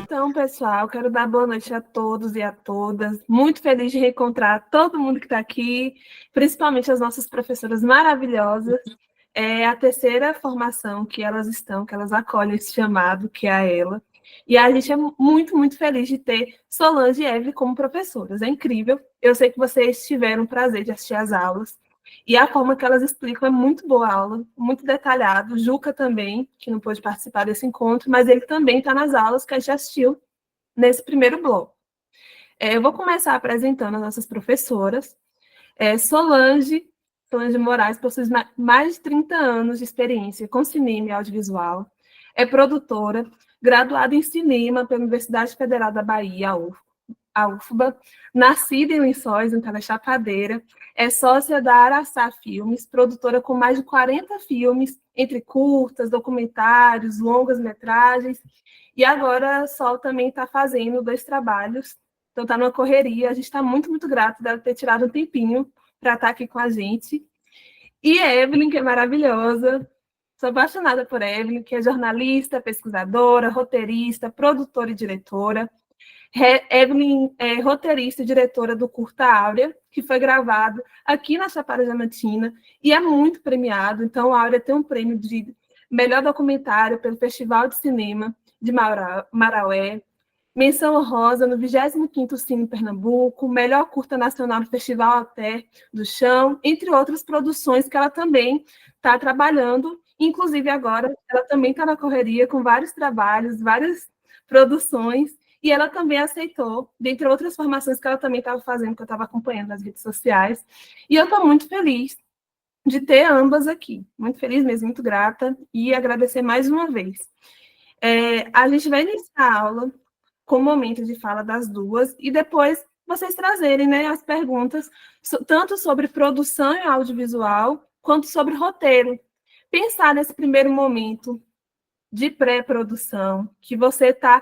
Então, pessoal, quero dar boa noite a todos e a todas. Muito feliz de reencontrar todo mundo que está aqui, principalmente as nossas professoras maravilhosas. É a terceira formação que elas estão, que elas acolhem esse chamado, que é a ela. E a gente é muito, muito feliz de ter Solange e Evelyn como professoras. É incrível. Eu sei que vocês tiveram o prazer de assistir às aulas. E a forma que elas explicam é muito boa aula, muito detalhado. Juca também, que não pôde participar desse encontro, mas ele também está nas aulas que a gente assistiu nesse primeiro bloco. Eu vou começar apresentando as nossas professoras. Solange Moraes possui mais de 30 anos de experiência com cinema e audiovisual. É produtora, graduada em cinema pela Universidade Federal da Bahia, a UFBA, nascida em Lençóis, em Chapadeira, é sócia da Araçá Filmes, produtora com mais de 40 filmes, entre curtas, documentários, longas-metragens, e agora a Sol também está fazendo 2 trabalhos, então está numa correria, a gente está muito, muito grato dela ter tirado um tempinho para estar aqui com a gente. E a Evelyn, que é maravilhosa, sou apaixonada por Evelyn, que é jornalista, pesquisadora, roteirista, produtora e diretora. Evelyn é roteirista e diretora do Curta Áurea, que foi gravado aqui na Chapada Diamantina e é muito premiado. Então, a Áurea tem um prêmio de melhor documentário pelo Festival de Cinema de Maraué, menção honrosa no 25º Cine Pernambuco, melhor curta nacional no Festival Alter do Chão, entre outras produções que ela também está trabalhando. Inclusive, agora, ela também está na correria com vários trabalhos, várias produções, e ela também aceitou, dentre outras formações que ela também estava fazendo, que eu estava acompanhando nas redes sociais. E eu estou muito feliz de ter ambas aqui. Muito feliz mesmo, muito grata, e agradecer mais uma vez. A gente vai iniciar a aula com o momento de fala das duas, e depois vocês trazerem, né, as perguntas, tanto sobre produção em audiovisual, quanto sobre roteiro. Pensar nesse primeiro momento de pré-produção, que você está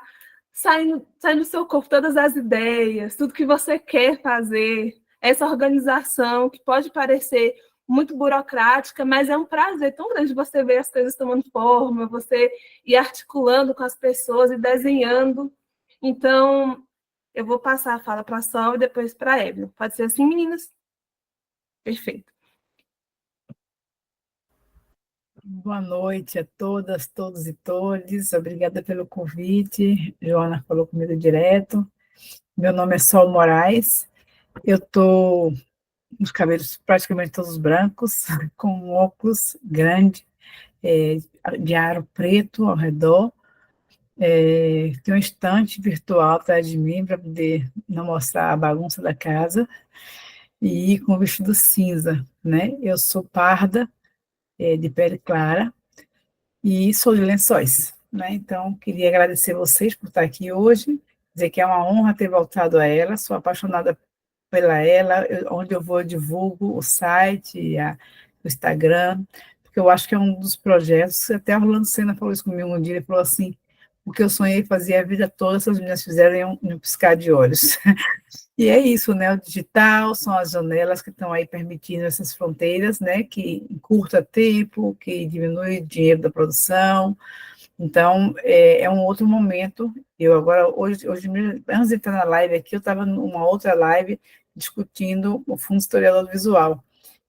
saindo do seu corpo todas as ideias, tudo que você quer fazer, essa organização que pode parecer muito burocrática, mas é um prazer tão grande você ver as coisas tomando forma, você ir articulando com as pessoas e desenhando. Então, eu vou passar a fala para a Sol e depois para a Evelyn. Pode ser assim, meninas? Perfeito. Boa noite a todas, todos e todes. Obrigada pelo convite. Joana falou comigo direto. Meu nome é Sol Moraes. Eu estou com os cabelos praticamente todos brancos, com um óculos grande, de aro preto ao redor. Tenho um estante virtual atrás de mim para poder não mostrar a bagunça da casa. E com vestido cinza, né? Eu sou parda, de pele clara, e sou de Lençóis, né? Então, queria agradecer vocês por estar aqui hoje, dizer que é uma honra ter voltado a ela, sou apaixonada pela ela, onde eu vou eu divulgo o site, o Instagram, porque eu acho que é um dos projetos, até a Rolando Senna falou isso comigo um dia, ele falou assim, o que eu sonhei fazer a vida toda, essas meninas fizeram em um piscar de olhos. E é isso, né? O digital são as janelas que estão aí permitindo essas fronteiras, né? Que encurta tempo, que diminui o dinheiro da produção. Então, é um outro momento. Eu agora, hoje antes de entrar na live aqui, eu estava numa outra live discutindo o Fundo Historiador Visual.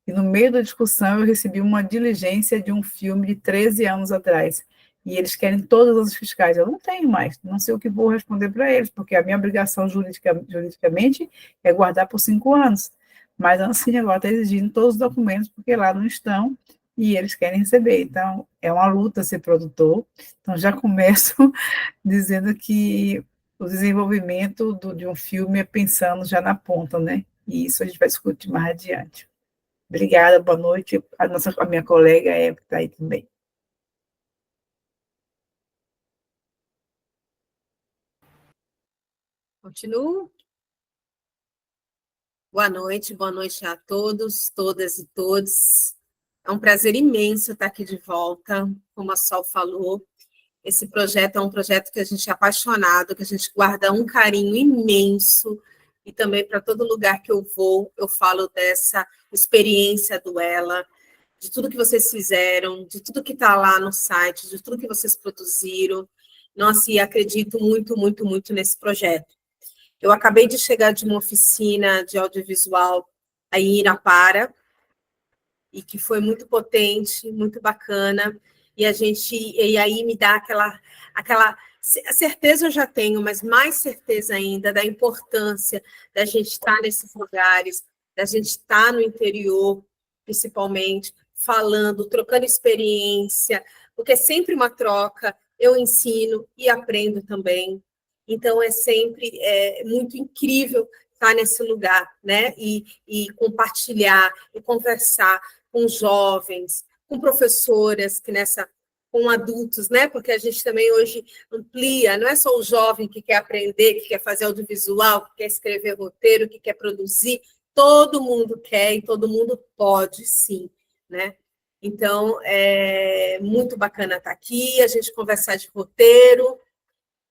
E no meio da discussão eu recebi uma diligência de um filme de 13 anos atrás. E eles querem todas as fiscais. Eu não tenho mais, não sei o que vou responder para eles, porque a minha obrigação juridicamente é guardar por 5 anos. Mas a Ancine agora está exigindo todos os documentos, porque lá não estão, e eles querem receber. Então, é uma luta ser produtor. Então, já começo dizendo que o desenvolvimento de um filme é pensando já na ponta, né? E isso a gente vai discutir mais adiante. Obrigada, boa noite. A minha colega Eva está aí também. Continuo. Boa noite a todos, todas e todos. É um prazer imenso estar aqui de volta, como a Sol falou. Esse projeto é um projeto que a gente é apaixonado, que a gente guarda um carinho imenso, e também para todo lugar que eu vou, eu falo dessa experiência do Ela, de tudo que vocês fizeram, de tudo que está lá no site, de tudo que vocês produziram. Nossa, e acredito muito, muito, muito nesse projeto. Eu acabei de chegar de uma oficina de audiovisual aí em Irapara, e que foi muito potente, muito bacana, e aí me dá aquela certeza eu já tenho, mas mais certeza ainda da importância da gente estar nesses lugares, da gente estar no interior, principalmente, falando, trocando experiência, porque é sempre uma troca, eu ensino e aprendo também. Então, é sempre muito incrível estar nesse lugar, né? E compartilhar, e conversar com jovens, com professoras, com adultos, né? Porque a gente também hoje amplia, não é só o jovem que quer aprender, que quer fazer audiovisual, que quer escrever roteiro, que quer produzir, todo mundo quer e todo mundo pode, sim, né? Então, é muito bacana estar aqui, a gente conversar de roteiro,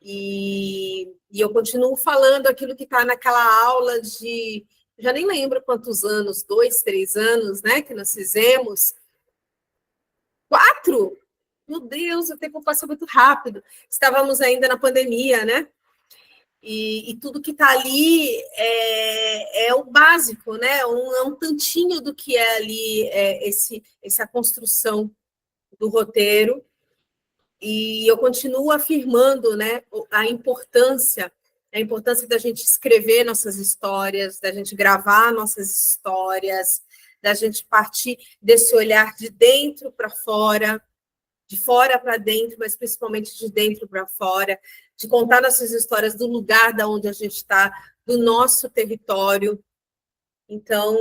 e eu continuo falando aquilo que está naquela aula de, já nem lembro quantos anos, 2, 3 anos, né, que nós fizemos. 4? Meu Deus, o tempo passa muito rápido. Estávamos ainda na pandemia, né? E tudo que está ali é o básico, né? É um tantinho do que é ali essa construção do roteiro. E eu continuo afirmando, né, a importância da gente escrever nossas histórias, da gente gravar nossas histórias, da gente partir desse olhar de dentro para fora, de fora para dentro, mas principalmente de dentro para fora, de contar nossas histórias do lugar da onde a gente está, do nosso território. Então,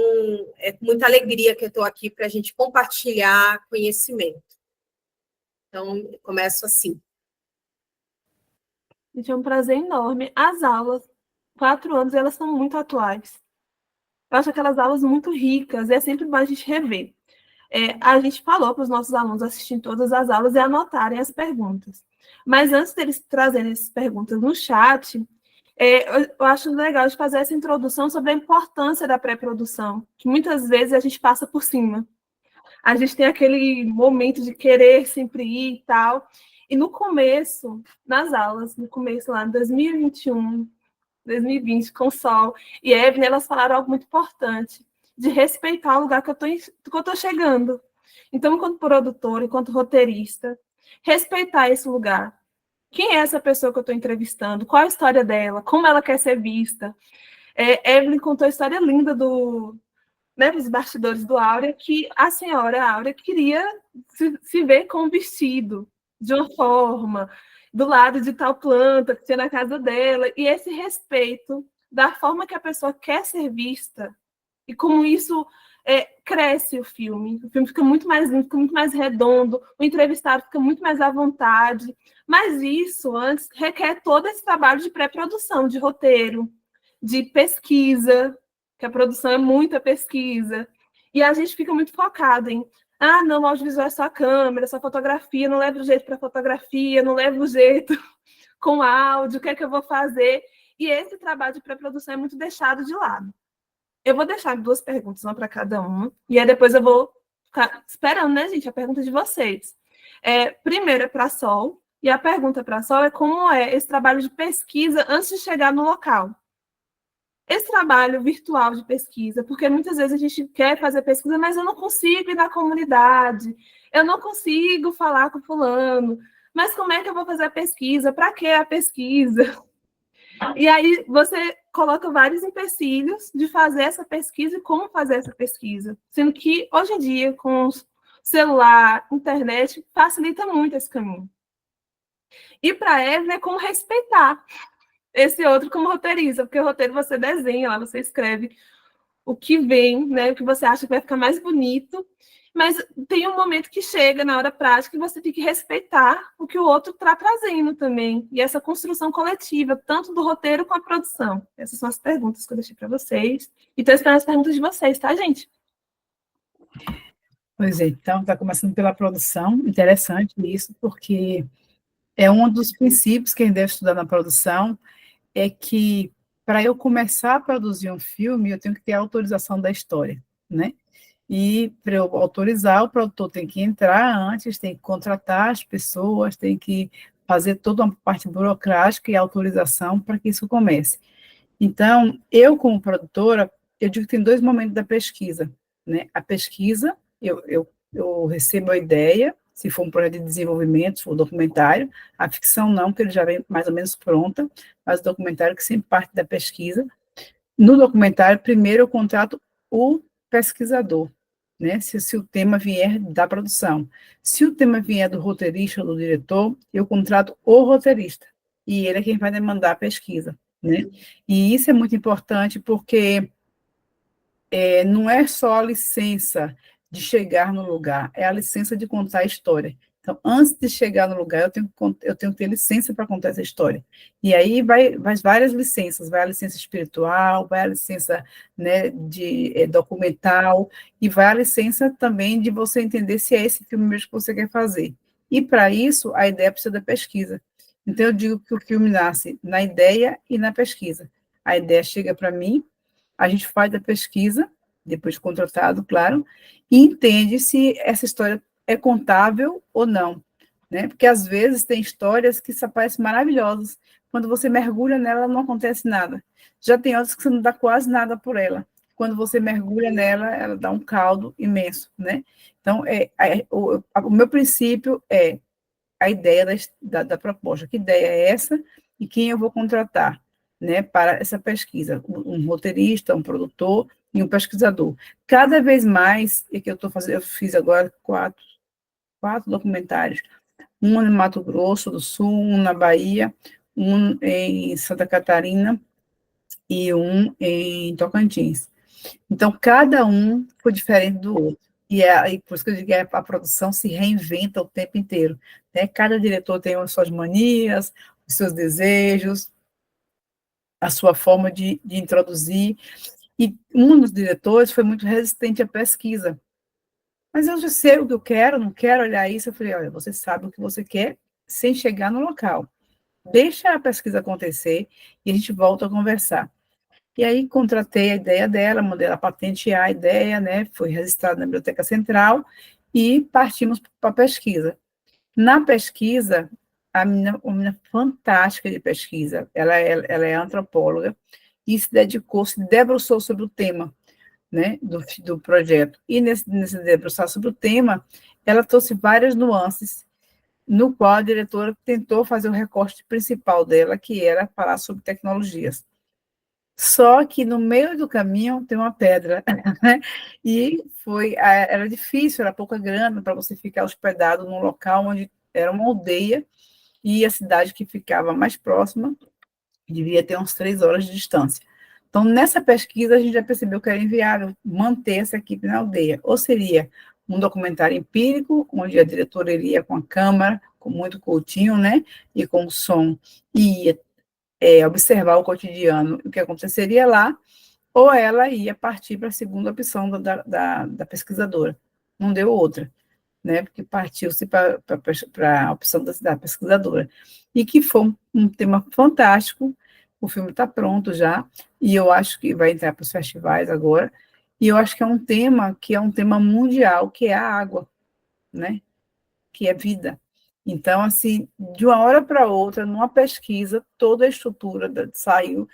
é com muita alegria que eu estou aqui para a gente compartilhar conhecimento. Então, eu começo assim. Gente, é um prazer enorme. As aulas, 4 anos, elas são muito atuais. Eu acho aquelas aulas muito ricas, e é sempre bom a gente rever. A gente falou para os nossos alunos assistirem todas as aulas e anotarem as perguntas. Mas antes deles trazerem essas perguntas no chat, eu acho legal de fazer essa introdução sobre a importância da pré-produção, que muitas vezes a gente passa por cima. A gente tem aquele momento de querer sempre ir e tal. E no começo, nas aulas, no começo lá, em 2021, 2020, com o Sol e Evelyn, elas falaram algo muito importante, de respeitar o lugar que eu tô chegando. Então, enquanto produtora, enquanto roteirista, respeitar esse lugar. Quem é essa pessoa que eu estou entrevistando? Qual a história dela? Como ela quer ser vista? Evelyn contou a história linda dos bastidores do Áurea, que a senhora Áurea queria se ver com um vestido, de uma forma, do lado de tal planta que tinha na casa dela, e esse respeito da forma que a pessoa quer ser vista, e como isso cresce o filme fica muito mais lindo, fica muito mais redondo, o entrevistado fica muito mais à vontade, mas isso antes requer todo esse trabalho de pré-produção, de roteiro, de pesquisa, que a produção é muita pesquisa, e a gente fica muito focado em não, o audiovisual é só câmera, só fotografia, não leva o jeito para fotografia, não leva o jeito com áudio, o que é que eu vou fazer? E esse trabalho de pré-produção é muito deixado de lado. Eu vou deixar 2 perguntas, uma para cada um, e aí depois eu vou ficar esperando, né, gente, a pergunta de vocês. Primeiro é para a Sol, e a pergunta para a Sol é como é esse trabalho de pesquisa antes de chegar no local. Esse trabalho virtual de pesquisa, porque muitas vezes a gente quer fazer pesquisa, mas eu não consigo ir na comunidade, eu não consigo falar com fulano, mas como é que eu vou fazer a pesquisa? Para que a pesquisa? E aí você coloca vários empecilhos de fazer essa pesquisa e como fazer essa pesquisa, sendo que hoje em dia, com celular, internet, facilita muito esse caminho. E para Eva é como respeitar esse outro como roteirista, porque o roteiro você desenha lá, você escreve o que vem, né, o que você acha que vai ficar mais bonito, mas tem um momento que chega na hora prática e você tem que respeitar o que o outro está trazendo também, e essa construção coletiva, tanto do roteiro com a produção. Essas são as perguntas que eu deixei para vocês, e estou esperando as perguntas de vocês, tá, gente? Pois é, então, está começando pela produção, interessante isso, porque É um dos princípios que a gente deve estudar na produção, é que para eu começar a produzir um filme, eu tenho que ter a autorização da história, né? E para eu autorizar, o produtor tem que entrar antes, tem que contratar as pessoas, tem que fazer toda uma parte burocrática e autorização para que isso comece. Então, eu, como produtora, eu digo que tem dois momentos da pesquisa, né? A pesquisa, eu recebo a ideia, se for um projeto de desenvolvimento, se for um documentário, a ficção não, porque ele já vem mais ou menos pronta, mas o documentário que sempre parte da pesquisa. No documentário, primeiro eu contrato o pesquisador, né? Se o tema vier da produção. Se o tema vier do roteirista ou do diretor, eu contrato o roteirista, e ele é quem vai demandar a pesquisa, né? E isso é muito importante porque não é só a licença de chegar no lugar, é a licença de contar a história. Então, antes de chegar no lugar, eu tenho que ter licença para contar essa história. E aí vai várias licenças, vai a licença espiritual, vai a licença, né, de documental, e vai a licença também de você entender se é esse filme mesmo que você quer fazer. E, para isso, a ideia precisa da pesquisa. Então, eu digo que o filme nasce na ideia e na pesquisa. A ideia chega para mim, a gente faz a pesquisa, depois de contratado, claro, e entende se essa história é contável ou não, né? Porque às vezes tem histórias que se parecem maravilhosas, quando você mergulha nela não acontece nada. Já tem outras que você não dá quase nada por ela. Quando você mergulha nela, ela dá um caldo imenso, né? Então, o meu princípio é a ideia da proposta. Que ideia é essa e quem eu vou contratar, né, para essa pesquisa? Um roteirista, um produtor e um pesquisador. Cada vez mais, é que eu estou fazendo, eu fiz agora quatro documentários, um no Mato Grosso do Sul, um na Bahia, um em Santa Catarina e um em Tocantins. Então, cada um foi diferente do outro. E por isso que eu digo que a produção se reinventa o tempo inteiro, né? Cada diretor tem as suas manias, os seus desejos, a sua forma de introduzir. E um dos diretores foi muito resistente à pesquisa. Mas eu já sei o que eu quero, não quero olhar isso. Eu falei, olha, você sabe o que você quer sem chegar no local. Deixa a pesquisa acontecer e a gente volta a conversar. E aí contratei a ideia dela, mandei ela patentear a ideia, né? Foi registrado na Biblioteca Central e partimos para a pesquisa. Na pesquisa, uma menina fantástica de pesquisa, ela é antropóloga e se debruçou sobre o tema, né, do projeto. E nesse debruçar sobre o tema, ela trouxe várias nuances, no qual a diretora tentou fazer o recorte principal dela, que era falar sobre tecnologias. Só que no meio do caminho tem uma pedra, né? E era difícil, era pouca grana para você ficar hospedado num local onde era uma aldeia e a cidade que ficava mais próxima devia ter uns 3 horas de distância. Então, nessa pesquisa, a gente já percebeu que era inviável manter essa equipe na aldeia. Ou seria um documentário empírico, onde a diretora iria com a câmera, com muito cultinho, né? E com som, e ia observar o cotidiano, o que aconteceria lá, ou ela ia partir para a segunda opção da pesquisadora. Não deu outra, né? Porque partiu-se para a opção da pesquisadora. E que foi um tema fantástico, o filme está pronto já, e eu acho que vai entrar para os festivais agora, e eu acho que é um tema mundial, que é a água, né? Que é vida. Então, assim, de uma hora para outra, numa pesquisa, toda a estrutura saiu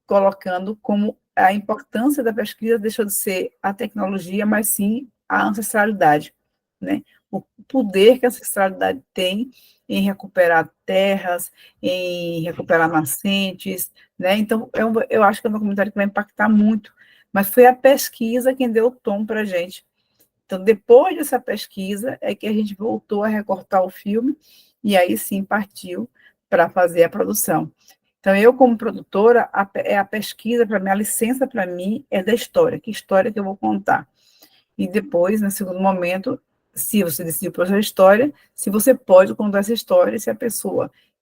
colocando como a importância da pesquisa deixou de ser a tecnologia, mas sim a ancestralidade, né? O poder que a ancestralidade tem em recuperar terras, em recuperar nascentes, né? Então, eu acho que é um documentário que vai impactar muito, mas foi a pesquisa quem deu o tom para a gente. Então, depois dessa pesquisa, é que a gente voltou a recortar o filme, e aí sim partiu para fazer a produção. Então, eu, como produtora, a pesquisa para mim, a licença para mim é da história, que história que eu vou contar. E depois, no segundo momento, se você decidiu por essa história, se você pode contar essa história, se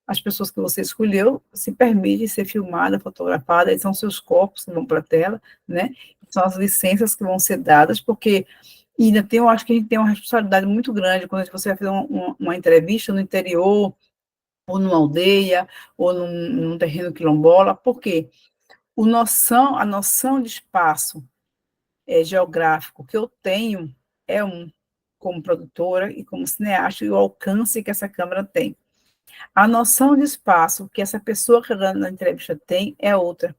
as pessoas que você escolheu, se permitem ser filmada, fotografada, são seus corpos que vão para a tela, né? São as licenças que vão ser dadas, porque eu acho que a gente tem uma responsabilidade muito grande quando você vai fazer uma entrevista no interior, ou numa aldeia, ou num terreno quilombola. Por quê? A noção de espaço geográfico que eu tenho é como produtora e como cineasta, e o alcance que essa câmera tem. A noção de espaço que essa pessoa que está na entrevista tem é outra.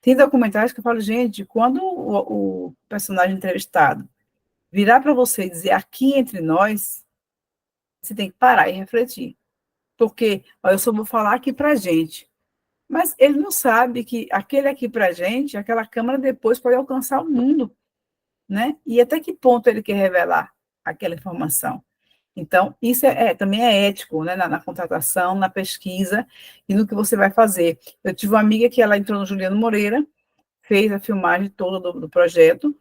Tem documentários que eu falo, gente, quando o personagem entrevistado virar para você e dizer aqui entre nós, você tem que parar e refletir. Porque eu só vou falar aqui para a gente. Mas ele não sabe que aquele aqui para a gente, aquela câmera depois pode alcançar o mundo, né? E até que ponto ele quer revelar aquela informação. Então, isso também é ético, né? Na contratação, na pesquisa e no que você vai fazer. Eu tive uma amiga que ela entrou no Juliano Moreira, fez a filmagem toda do projeto,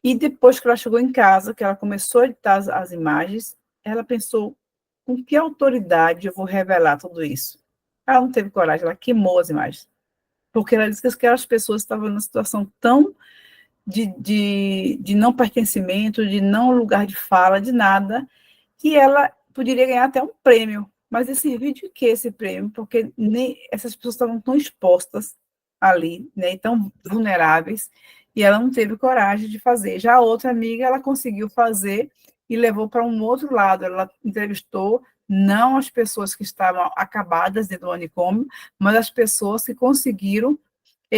e depois que ela chegou em casa, que ela começou a editar as imagens, ela pensou, com que autoridade eu vou revelar tudo isso? Ela não teve coragem, ela queimou as imagens. Porque ela disse que aquelas pessoas estavam numa situação tão de não pertencimento, de não lugar de fala, de nada, que ela poderia ganhar até um prêmio. Mas ia servir de quê esse prêmio? Porque nem essas pessoas estavam tão expostas ali, né, tão vulneráveis, e ela não teve coragem de fazer. Já a outra amiga, ela conseguiu fazer e levou para um outro lado. Ela entrevistou não as pessoas que estavam acabadas dentro do manicômio, mas as pessoas que conseguiram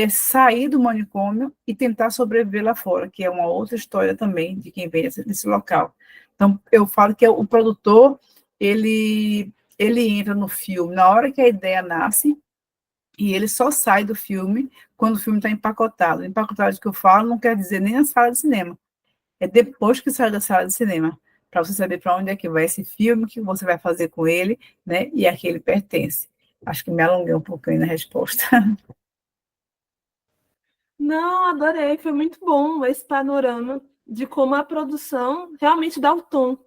sair do manicômio e tentar sobreviver lá fora, que é uma outra história também de quem vem desse local. Então, eu falo que o produtor, ele entra no filme na hora que a ideia nasce, e ele só sai do filme quando o filme está empacotado. Empacotado que eu falo não quer dizer nem na sala de cinema, é depois que sai da sala de cinema, para você saber para onde é que vai esse filme, o que você vai fazer com ele, né, e a que ele pertence. Acho que me alonguei um pouquinho na resposta. Não, adorei, foi muito bom esse panorama de como a produção realmente dá o tom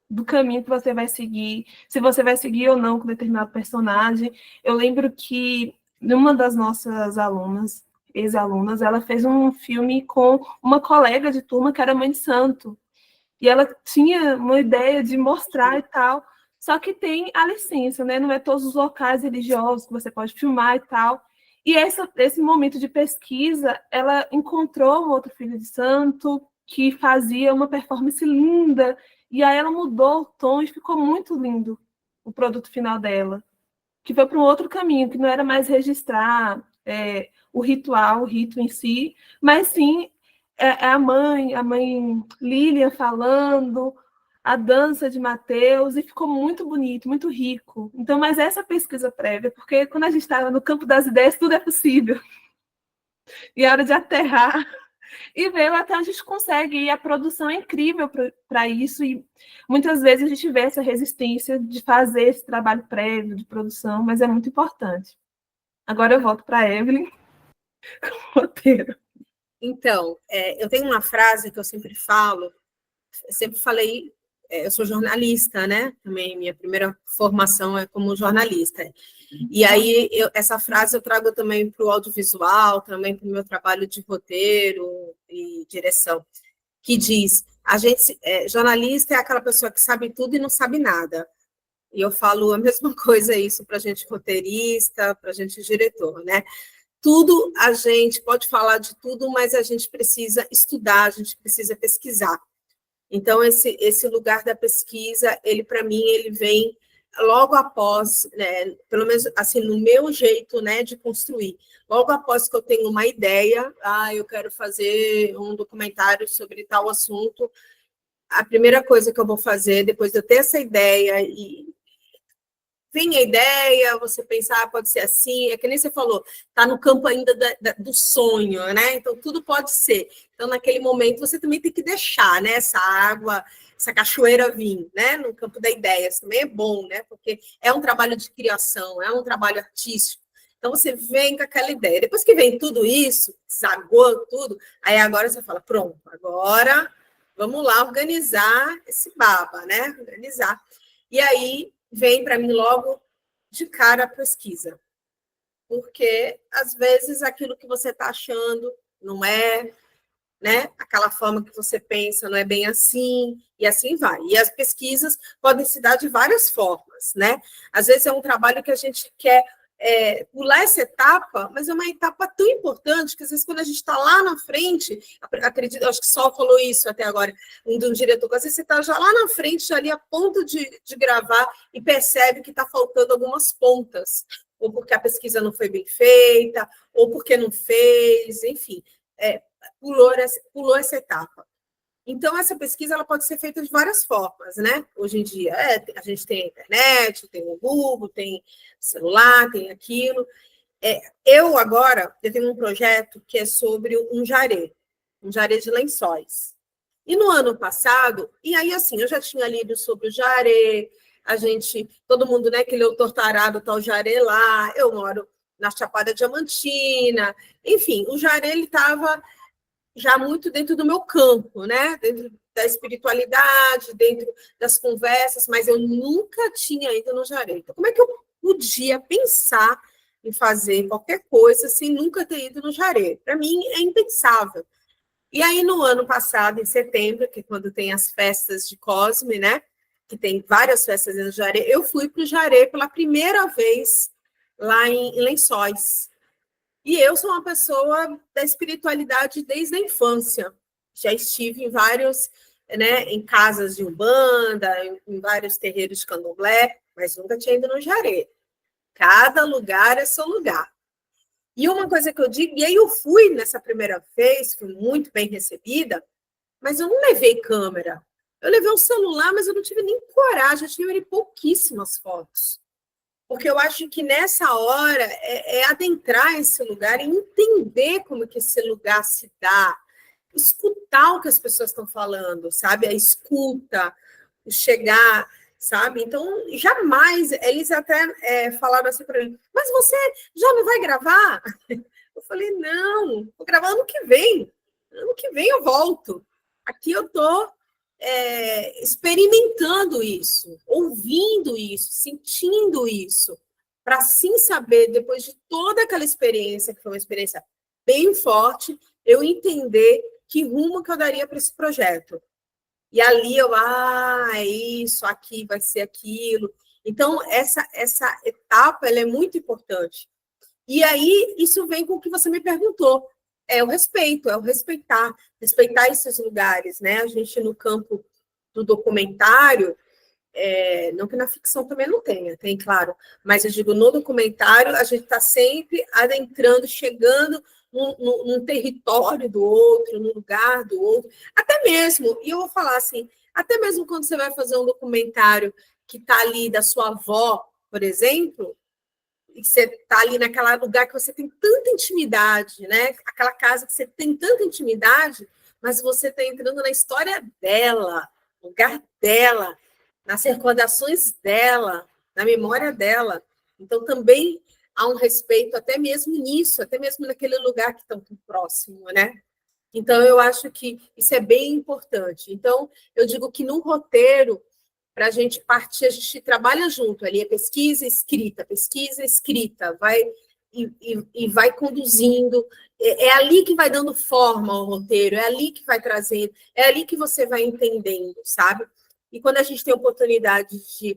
do caminho que você vai seguir, se você vai seguir ou não com determinado personagem. Eu lembro que uma das nossas alunas, ex-alunas, ela fez um filme com uma colega de turma que era mãe de santo, e ela tinha uma ideia de mostrar e tal, só que tem a licença, né? Não é todos os locais religiosos que você pode filmar e tal. E esse momento de pesquisa, ela encontrou um outro filho de santo que fazia uma performance linda, e aí ela mudou o tom e ficou muito lindo o produto final dela, que foi para um outro caminho, que não era mais registrar o ritual, o rito em si, mas sim a mãe Lilian falando, a dança de Mateus, e ficou muito bonito, muito rico. Então, mas essa pesquisa prévia, porque quando a gente está no campo das ideias, tudo é possível. E a hora de aterrar e ver até onde a gente consegue. E a produção é incrível para isso, e muitas vezes a gente vê essa resistência de fazer esse trabalho prévio de produção, mas é muito importante. Agora eu volto para a Evelyn com o roteiro. Então, eu tenho uma frase que eu sempre falo, sempre falei, eu sou jornalista, né? Também minha primeira formação é como jornalista. E aí, essa frase eu trago também para o audiovisual, também para o meu trabalho de roteiro e direção, que diz, jornalista é aquela pessoa que sabe tudo e não sabe nada. E eu falo a mesma coisa isso para a gente roteirista, para a gente diretor, né? Tudo, a gente pode falar de tudo, mas a gente precisa estudar, a gente precisa pesquisar. Então, esse lugar da pesquisa, ele, para mim, ele vem logo após, né, pelo menos assim, no meu jeito, né, de construir. Logo após que eu tenho uma ideia, eu quero fazer um documentário sobre tal assunto, a primeira coisa que eu vou fazer, depois de eu ter essa ideia e vem a ideia, você pensar, pode ser assim, é que nem você falou, está no campo ainda do sonho, né? Então, tudo pode ser. Então, naquele momento, você também tem que deixar, né, essa água, essa cachoeira vir, né, no campo da ideia. Isso também é bom, né? Porque é um trabalho de criação, é um trabalho artístico. Então, você vem com aquela ideia. Depois que vem tudo isso, desagou tudo, aí agora você fala, pronto, agora vamos lá organizar esse baba, né? Organizar. E aí, vem para mim logo de cara a pesquisa. Porque, às vezes, aquilo que você está achando não é, né, aquela forma que você pensa, não é bem assim, e assim vai. E as pesquisas podem se dar de várias formas. etapas, né? Às vezes é um trabalho que a gente quer pular essa etapa, mas é uma etapa tão importante que às vezes quando a gente está lá na frente, acredito, acho que Sol falou isso até agora, de um diretor, às vezes você está já lá na frente, já ali a ponto de gravar e percebe que está faltando algumas pontas, ou porque a pesquisa não foi bem feita, ou porque não fez, enfim, pulou essa etapa. Então, essa pesquisa ela pode ser feita de várias formas, né? Hoje em dia, a gente tem a internet, tem o Google, tem celular, tem aquilo. Eu tenho um projeto que é sobre um jaré de lençóis. E no ano passado, e aí assim, eu já tinha lido sobre o jaré, todo mundo, né, que leu Tortarado, tá o jaré lá, eu moro na Chapada Diamantina, enfim, o jaré, ele estava já muito dentro do meu campo, né? Dentro da espiritualidade, dentro das conversas, mas eu nunca tinha ido no jaré. Então, como é que eu podia pensar em fazer qualquer coisa sem nunca ter ido no jaré? Para mim, é impensável. E aí, no ano passado, em setembro, que é quando tem as festas de Cosme, né? Que tem várias festas no jaré, eu fui para o jaré pela primeira vez lá em Lençóis. E eu sou uma pessoa da espiritualidade desde a infância. Já estive em vários, né, em casas de umbanda, em vários terreiros de candomblé, mas nunca tinha ido no jaré. Cada lugar é seu lugar. E uma coisa que eu digo, e aí eu fui nessa primeira vez, fui muito bem recebida, mas eu não levei câmera. Eu levei um celular, mas eu não tive nem coragem, eu tive pouquíssimas fotos. Porque eu acho que nessa hora é adentrar esse lugar e entender como que esse lugar se dá, escutar o que as pessoas estão falando, sabe? A escuta, o chegar, sabe? Então, jamais, eles até falaram assim para mim, mas você já não vai gravar? Eu falei, não, vou gravar ano que vem eu volto. Aqui eu estou experimentando isso, ouvindo isso, sentindo isso, para sim saber, depois de toda aquela experiência, que foi uma experiência bem forte, eu entender que rumo que eu daria para esse projeto. E ali é isso, aqui vai ser aquilo. Então, essa etapa ela é muito importante. E aí, isso vem com o que você me perguntou. É o respeitar esses lugares, né? A gente, no campo do documentário, não que na ficção também não tenha, tem, claro, mas eu digo, no documentário, a gente está sempre adentrando, chegando num território do outro, no lugar do outro, até mesmo, e eu vou falar assim, até mesmo quando você vai fazer um documentário que está ali da sua avó, por exemplo, e você está ali naquele lugar que você tem tanta intimidade, né? Aquela casa que você tem tanta intimidade, mas você está entrando na história dela, no lugar dela, nas recordações dela, na memória dela. Então, também há um respeito até mesmo nisso, até mesmo naquele lugar que está tão próximo, né? Então, eu acho que isso é bem importante. Então, eu digo que no roteiro, para a gente partir, a gente trabalha junto ali, é pesquisa, escrita, vai conduzindo, é ali que vai dando forma ao roteiro, é ali que vai trazendo, é ali que você vai entendendo, sabe? E quando a gente tem a oportunidade de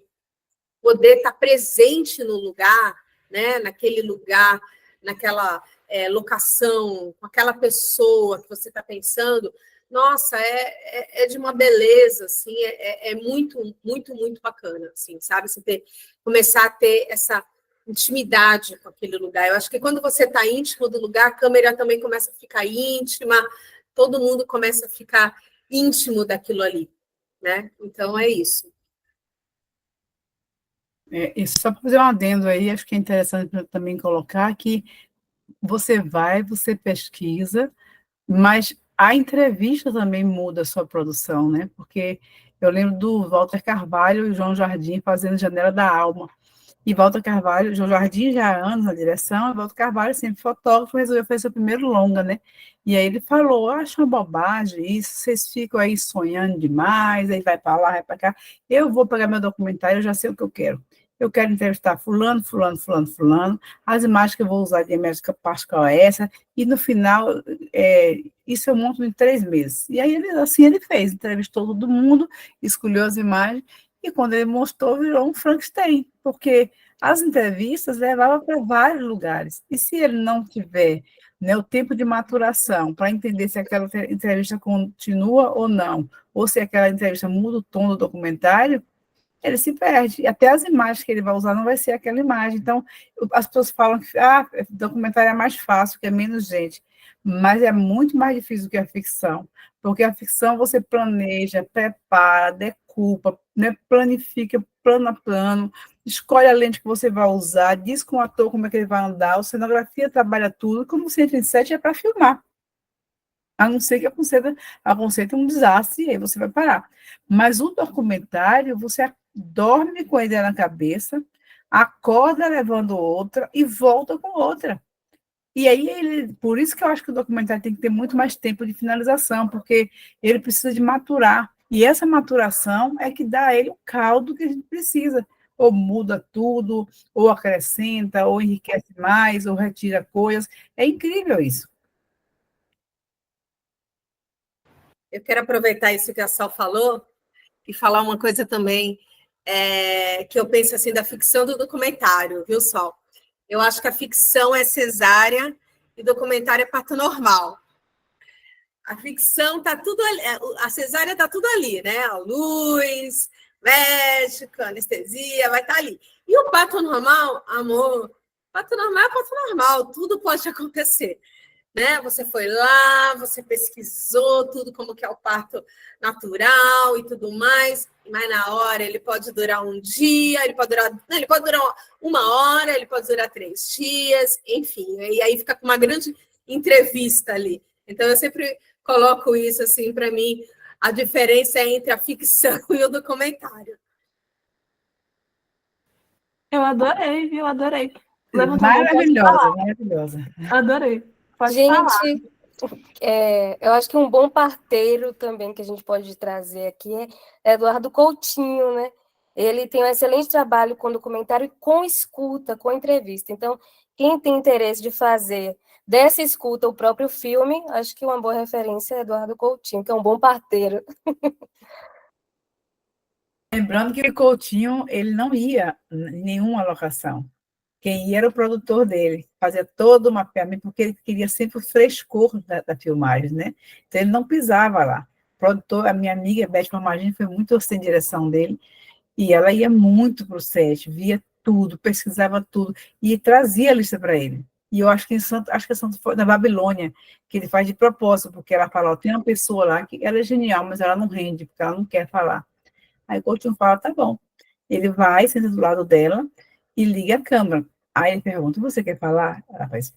poder estar presente no lugar, né, naquele lugar, naquela locação, com aquela pessoa que você está pensando, nossa, é de uma beleza, assim, é muito, muito, muito bacana, assim, sabe? Você começar a ter essa intimidade com aquele lugar. Eu acho que quando você está íntimo do lugar, a câmera também começa a ficar íntima, todo mundo começa a ficar íntimo daquilo ali, né? Então, é isso. E só para fazer um adendo aí, acho que é interessante também colocar que você pesquisa, mas a entrevista também muda a sua produção, né? Porque eu lembro do Walter Carvalho e João Jardim fazendo Janela da Alma. E Walter Carvalho, João Jardim já há anos na direção, e Walter Carvalho, sempre fotógrafo, resolveu fazer seu primeiro longa, né? E aí ele falou, acho uma bobagem isso, vocês ficam aí sonhando demais, aí vai para lá, vai para cá. Eu vou pegar meu documentário, eu já sei o que eu quero. Eu quero entrevistar fulano, fulano, fulano, fulano, as imagens que eu vou usar de América Pascal é essa, e no final, isso eu monto em 3 meses. E aí, assim ele fez, entrevistou todo mundo, escolheu as imagens, E quando ele mostrou, virou um Frankenstein, porque as entrevistas levavam para vários lugares. E se ele não tiver, né, o tempo de maturação para entender se aquela entrevista continua ou não, ou se aquela entrevista muda o tom do documentário, ele se perde. E até as imagens que ele vai usar não vai ser aquela imagem. Então, as pessoas falam que documentário é mais fácil, que é menos gente. Mas é muito mais difícil do que a ficção. Porque a ficção você planeja, prepara, decupa, né, planifica plano a plano, escolhe a lente que você vai usar, diz com o ator como é que ele vai andar, a cenografia trabalha tudo, como o 107 é para filmar. A não ser que aconteça um desastre, e aí você vai parar. Mas o documentário, você dorme com a ideia na cabeça, acorda levando outra e volta com outra. E aí, por isso que eu acho que o documentário tem que ter muito mais tempo de finalização, porque ele precisa de maturar. E essa maturação é que dá a ele o caldo que a gente precisa. Ou muda tudo, ou acrescenta, ou enriquece mais, ou retira coisas. É incrível isso. Eu quero aproveitar isso que a Sal falou e falar uma coisa também que eu penso assim da ficção do documentário, viu, Sol? Eu acho que a ficção é cesárea e documentário é parto normal. A ficção tá tudo ali, a cesárea tá tudo ali, né? A luz, médico, anestesia, vai estar ali. E o parto normal, amor, parto normal é parto normal, tudo pode acontecer. Né? Você foi lá, você pesquisou tudo como que é o parto natural e tudo mais, mas na hora ele pode durar um dia, ele pode durar 1 hora, ele pode durar 3 dias, enfim, e aí fica com uma grande entrevista ali. Então eu sempre coloco isso assim para mim, a diferença entre a ficção e o documentário. Eu adorei, viu? Adorei. Levantou maravilhosa, maravilhosa. Adorei. Pode gente, falar. Eu acho que um bom parteiro também que a gente pode trazer aqui é Eduardo Coutinho, né? Ele tem um excelente trabalho com documentário e com escuta, com entrevista. Então, quem tem interesse de fazer dessa escuta o próprio filme, acho que uma boa referência é Eduardo Coutinho, que é um bom parteiro. Lembrando que o Coutinho, ele não ia em nenhuma locação. Quem ia era o produtor dele, fazia todo o mapeamento, porque ele queria sempre o frescor da filmagem, né? Então, ele não pisava lá. O produtor, a minha amiga, Beth Marmagini, foi muito sem direção dele, e ela ia muito para o set, via tudo, pesquisava tudo, e trazia a lista para ele. E eu acho que acho que foi na Babilônia, que ele faz de propósito, porque ela fala, ó, tem uma pessoa lá que ela é genial, mas ela não rende, porque ela não quer falar. Aí o Coutinho fala, tá bom. Ele vai, senta do lado dela e liga a câmera. Aí ele pergunta, você quer falar? Ela faz.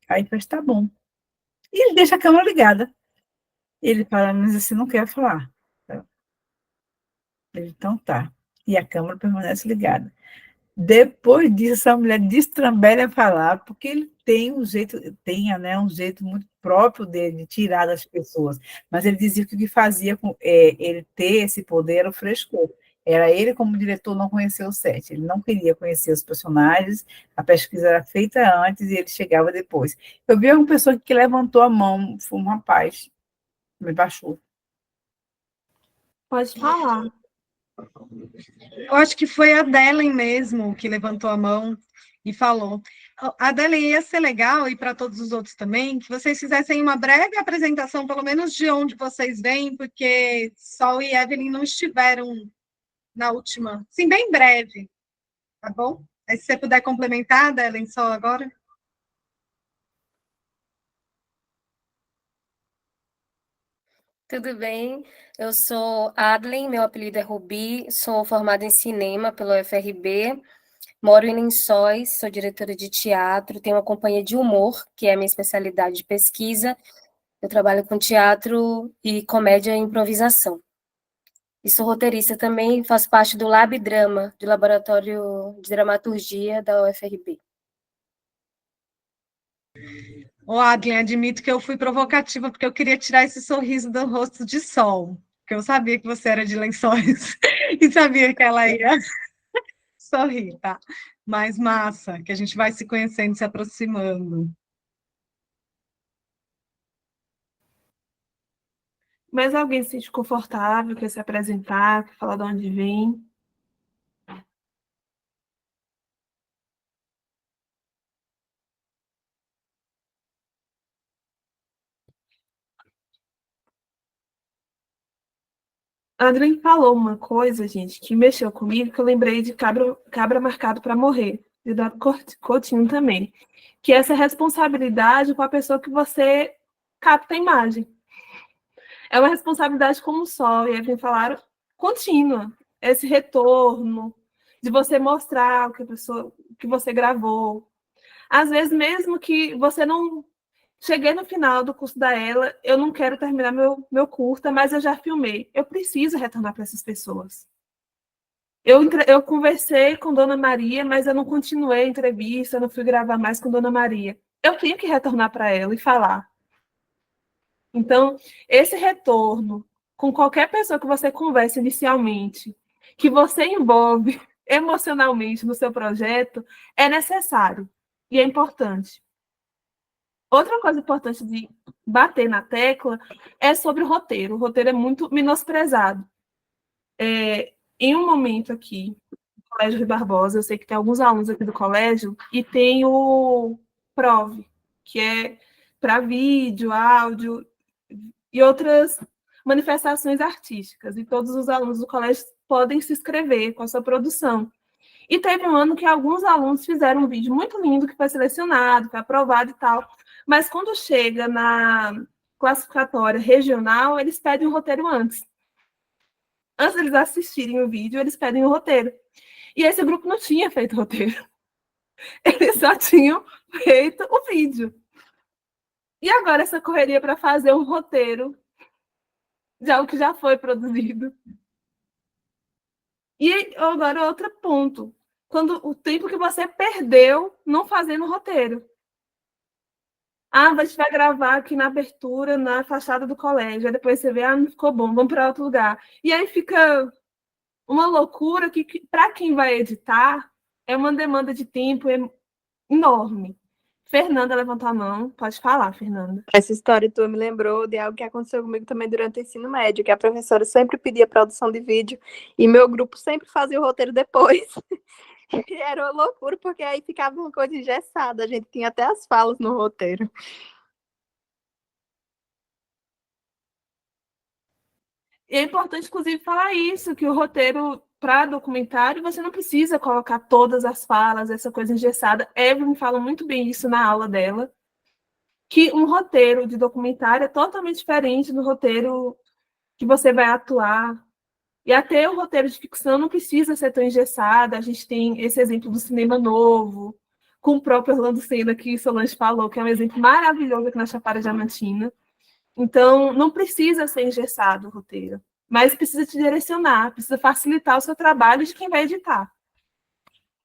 Aí ele faz, tá bom. E ele deixa a câmera ligada. Ele fala, mas você não quer falar. Ele, então tá. E a câmera permanece ligada. Depois disso, essa mulher destrambelha a falar, porque ele tem né, um jeito muito próprio dele de tirar das pessoas. Mas ele dizia que o que fazia com ele ter esse poder era o frescor. Era ele, como diretor, não conhecer o set. Ele não queria conhecer os personagens, a pesquisa era feita antes e ele chegava depois. Eu vi uma pessoa que levantou a mão, foi um rapaz, me baixou. Pode falar. Eu acho que foi a Delen mesmo que levantou a mão e falou. A Delen, ia ser legal, e para todos os outros também, que vocês fizessem uma breve apresentação, pelo menos de onde vocês vêm, porque Sol e Evelyn não estiveram na última. Sim, bem breve, tá bom? Aí, se você puder complementar, Delen, só agora. Tudo bem? Eu sou Adlen, meu apelido é Rubi, sou formada em cinema pelo UFRB, moro em Lençóis, sou diretora de teatro, tenho uma companhia de humor, que é a minha especialidade de pesquisa. Eu trabalho com teatro e comédia e improvisação. E sou roteirista também, faço parte do Lab Drama, do Laboratório de Dramaturgia da UFRB. Adlen, admito que eu fui provocativa, porque eu queria tirar esse sorriso do rosto de Sol, porque eu sabia que você era de Lençóis e sabia que ela ia sorrir, tá? Mas massa, que a gente vai se conhecendo, se aproximando. Mas alguém se sente confortável, quer se apresentar, quer falar de onde vem? A Adriane falou uma coisa, gente, que mexeu comigo, que eu lembrei de Cabra Marcado para Morrer, de Eduardo Coutinho também, que é essa responsabilidade com a pessoa que você capta a imagem. É uma responsabilidade como o sol, e aí vem falar contínua, esse retorno, de você mostrar o que a pessoa, que você gravou. Às vezes, mesmo que você não cheguei no final do curso da Ela, eu não quero terminar meu curta, mas eu já filmei. Eu preciso retornar para essas pessoas. Eu conversei com Dona Maria, mas eu não continuei a entrevista, eu não fui gravar mais com Dona Maria. Eu tenho que retornar para ela e falar. Então, esse retorno com qualquer pessoa que você converse inicialmente, que você envolve emocionalmente no seu projeto, é necessário e é importante. Outra coisa importante de bater na tecla é sobre o roteiro. O roteiro é muito menosprezado. Em um momento aqui, no Colégio Rui Barbosa, eu sei que tem alguns alunos aqui do colégio, e tem o PROV, que é para vídeo, áudio e outras manifestações artísticas. E todos os alunos do colégio podem se inscrever com a sua produção. E teve um ano que alguns alunos fizeram um vídeo muito lindo, que foi selecionado, foi aprovado e tal. Mas quando chega na classificatória regional, eles pedem o roteiro antes. Antes deles assistirem o vídeo, eles pedem o roteiro. E esse grupo não tinha feito roteiro. Eles só tinham feito o vídeo. E agora essa correria para fazer um roteiro de algo que já foi produzido. E agora outro ponto. Quando o tempo que você perdeu não fazendo roteiro. Ah, a gente vai gravar aqui na abertura, na fachada do colégio. Aí depois você vê, ah, não ficou bom, vamos para outro lugar. E aí fica uma loucura que para quem vai editar, é uma demanda de tempo enorme. Fernanda levantou a mão. Pode falar, Fernanda. Essa história tua me lembrou de algo que aconteceu comigo também durante o ensino médio, que a professora sempre pedia produção de vídeo e meu grupo sempre fazia o roteiro depois. E era uma loucura, porque aí ficava uma coisa engessada, a gente tinha até as falas no roteiro. E é importante, inclusive, falar isso, que o roteiro para documentário, você não precisa colocar todas as falas, essa coisa engessada. Evelyn fala muito bem isso na aula dela, que um roteiro de documentário é totalmente diferente do roteiro que você vai atuar. E até o roteiro de ficção não precisa ser tão engessado. A gente tem esse exemplo do cinema novo, com o próprio Orlando Senna, que Solange falou, que é um exemplo maravilhoso aqui na Chapada Diamantina. Então, não precisa ser engessado o roteiro, mas precisa te direcionar, precisa facilitar o seu trabalho de quem vai editar.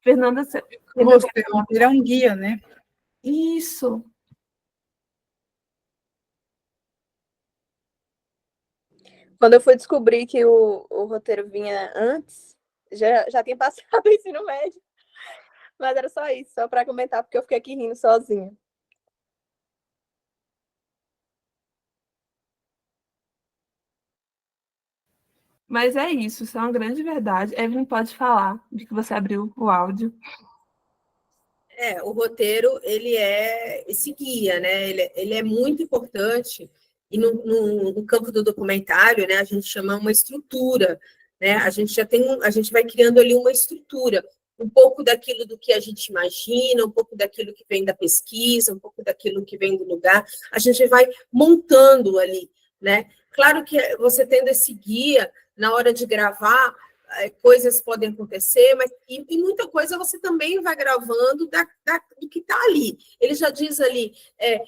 Fernanda, você... O roteiro é um guia, né? Isso. Quando eu fui descobrir que o roteiro vinha antes, já tinha passado o ensino médio. Mas era só isso, só para comentar, porque eu fiquei aqui rindo sozinha. Mas é isso é uma grande verdade. Evelyn pode falar de que você abriu o áudio. O roteiro, ele é esse guia, né? Ele é muito importante, e no campo do documentário, né, a gente chama uma estrutura, né? A gente vai criando ali uma estrutura, um pouco daquilo do que a gente imagina, um pouco daquilo que vem da pesquisa, um pouco daquilo que vem do lugar, a gente vai montando ali, né? Claro que você tendo esse guia, na hora de gravar, coisas podem acontecer, mas e muita coisa você também vai gravando do que está ali. Ele já diz ali,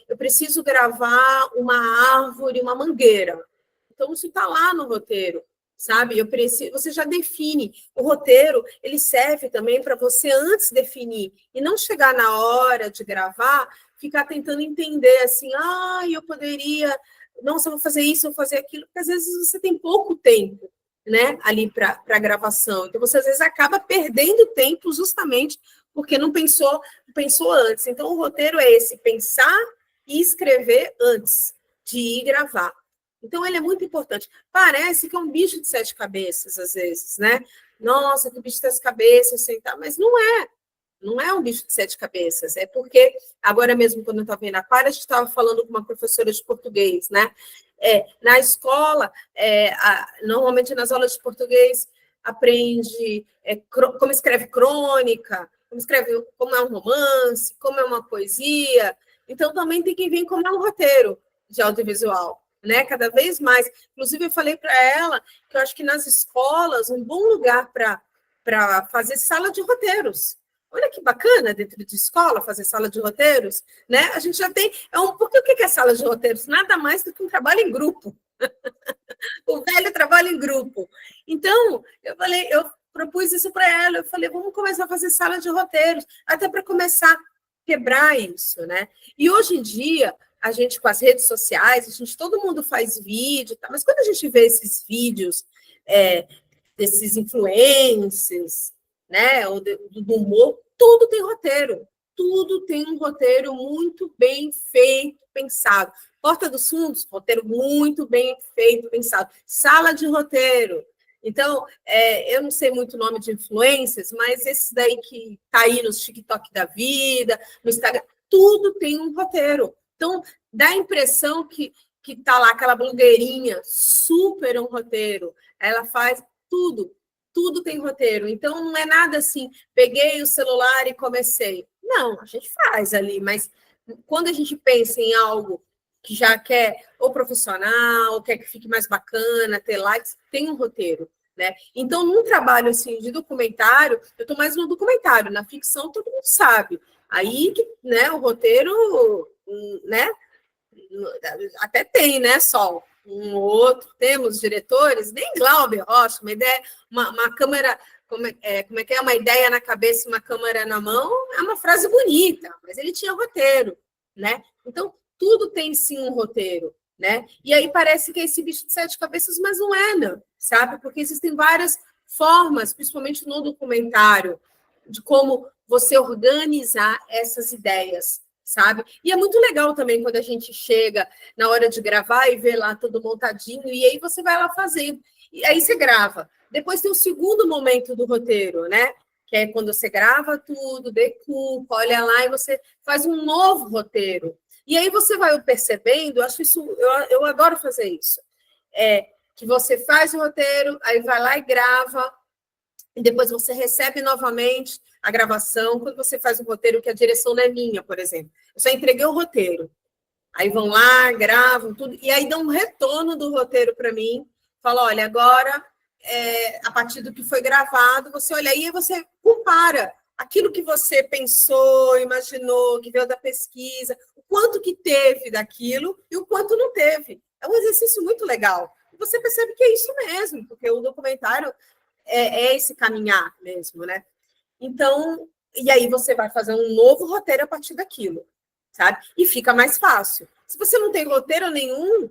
eu preciso gravar uma árvore, uma mangueira. Então, isso está lá no roteiro, sabe? Você já define. O roteiro, ele serve também para você antes definir, e não chegar na hora de gravar, ficar tentando entender assim, eu poderia, nossa, eu vou fazer isso, eu vou fazer aquilo, porque às vezes você tem pouco tempo, né, ali para a gravação. Então, você às vezes acaba perdendo tempo justamente porque não pensou antes. Então, o roteiro é esse, pensar e escrever antes de ir gravar. Então, ele é muito importante. Parece que é um bicho de 7 cabeças, às vezes, né? Nossa, que bicho de 7 cabeças, sentar. Mas não é. Não é um bicho de 7 cabeças. É porque, agora mesmo, quando eu estava vendo a Aquário, a gente estava falando com uma professora de português, né? Na escola, normalmente nas aulas de português, aprende como escreve crônica, como é um romance, como é uma poesia. Então, também tem que vir como é um roteiro de audiovisual, né? Cada vez mais. Inclusive, eu falei para ela que eu acho que nas escolas, um bom lugar para fazer sala de roteiros. Olha que bacana, dentro de escola, fazer sala de roteiros, né? A gente já tem... Porque o que é sala de roteiros? Nada mais do que um trabalho em grupo. O velho trabalho em grupo. Então, eu propus isso para ela, eu falei, vamos começar a fazer sala de roteiros, até para começar a quebrar isso, né? E hoje em dia, a gente com as redes sociais, todo mundo faz vídeo, tá? Mas quando a gente vê esses vídeos desses influencers, né, ou do humor, tudo tem roteiro, tudo tem um roteiro muito bem feito, pensado. Porta dos Fundos, roteiro muito bem feito, pensado. Sala de roteiro. Então, eu não sei muito o nome de influencers, mas esse daí que está aí nos TikTok da vida, no Instagram, tudo tem um roteiro. Então, dá a impressão que está lá aquela blogueirinha, super um roteiro. Ela faz tudo tem roteiro. Então, não é nada assim, peguei o celular e comecei. Não, a gente faz ali, mas quando a gente pensa em algo que já quer ou profissional, ou quer que fique mais bacana, ter likes, tem um roteiro, né? Então, num trabalho assim de documentário, eu estou mais no documentário, na ficção todo mundo sabe. Aí que, né, o roteiro, né, até tem, né, Sol? Um ou outro, temos diretores, nem Glauber Rocha, uma ideia, uma câmera, como é que é? Uma ideia na cabeça e uma câmera na mão, é uma frase bonita, mas ele tinha roteiro, né? Então, tudo tem sim um roteiro, né? E aí parece que é esse bicho de 7 cabeças, mas não é, não, sabe? Porque existem várias formas, principalmente no documentário, de como você organizar essas ideias, sabe? E é muito legal também quando a gente chega na hora de gravar e vê lá tudo montadinho, e aí você vai lá fazendo. E aí você grava. Depois tem o segundo momento do roteiro, né? Que é quando você grava tudo, decupa, olha lá e você faz um novo roteiro. E aí você vai percebendo, acho isso, eu adoro fazer isso. Que você faz o roteiro, aí vai lá e grava, e depois você recebe novamente a gravação, quando você faz um roteiro que a direção não é minha, por exemplo. Eu só entreguei o roteiro. Aí vão lá, gravam tudo, e aí dão um retorno do roteiro para mim, fala, olha, agora, a partir do que foi gravado, você olha aí e você compara aquilo que você pensou, imaginou, que veio da pesquisa, o quanto que teve daquilo e o quanto não teve. É um exercício muito legal. E você percebe que é isso mesmo, porque o documentário é esse caminhar mesmo, né? Então, e aí você vai fazer um novo roteiro a partir daquilo, sabe? E fica mais fácil. Se você não tem roteiro nenhum,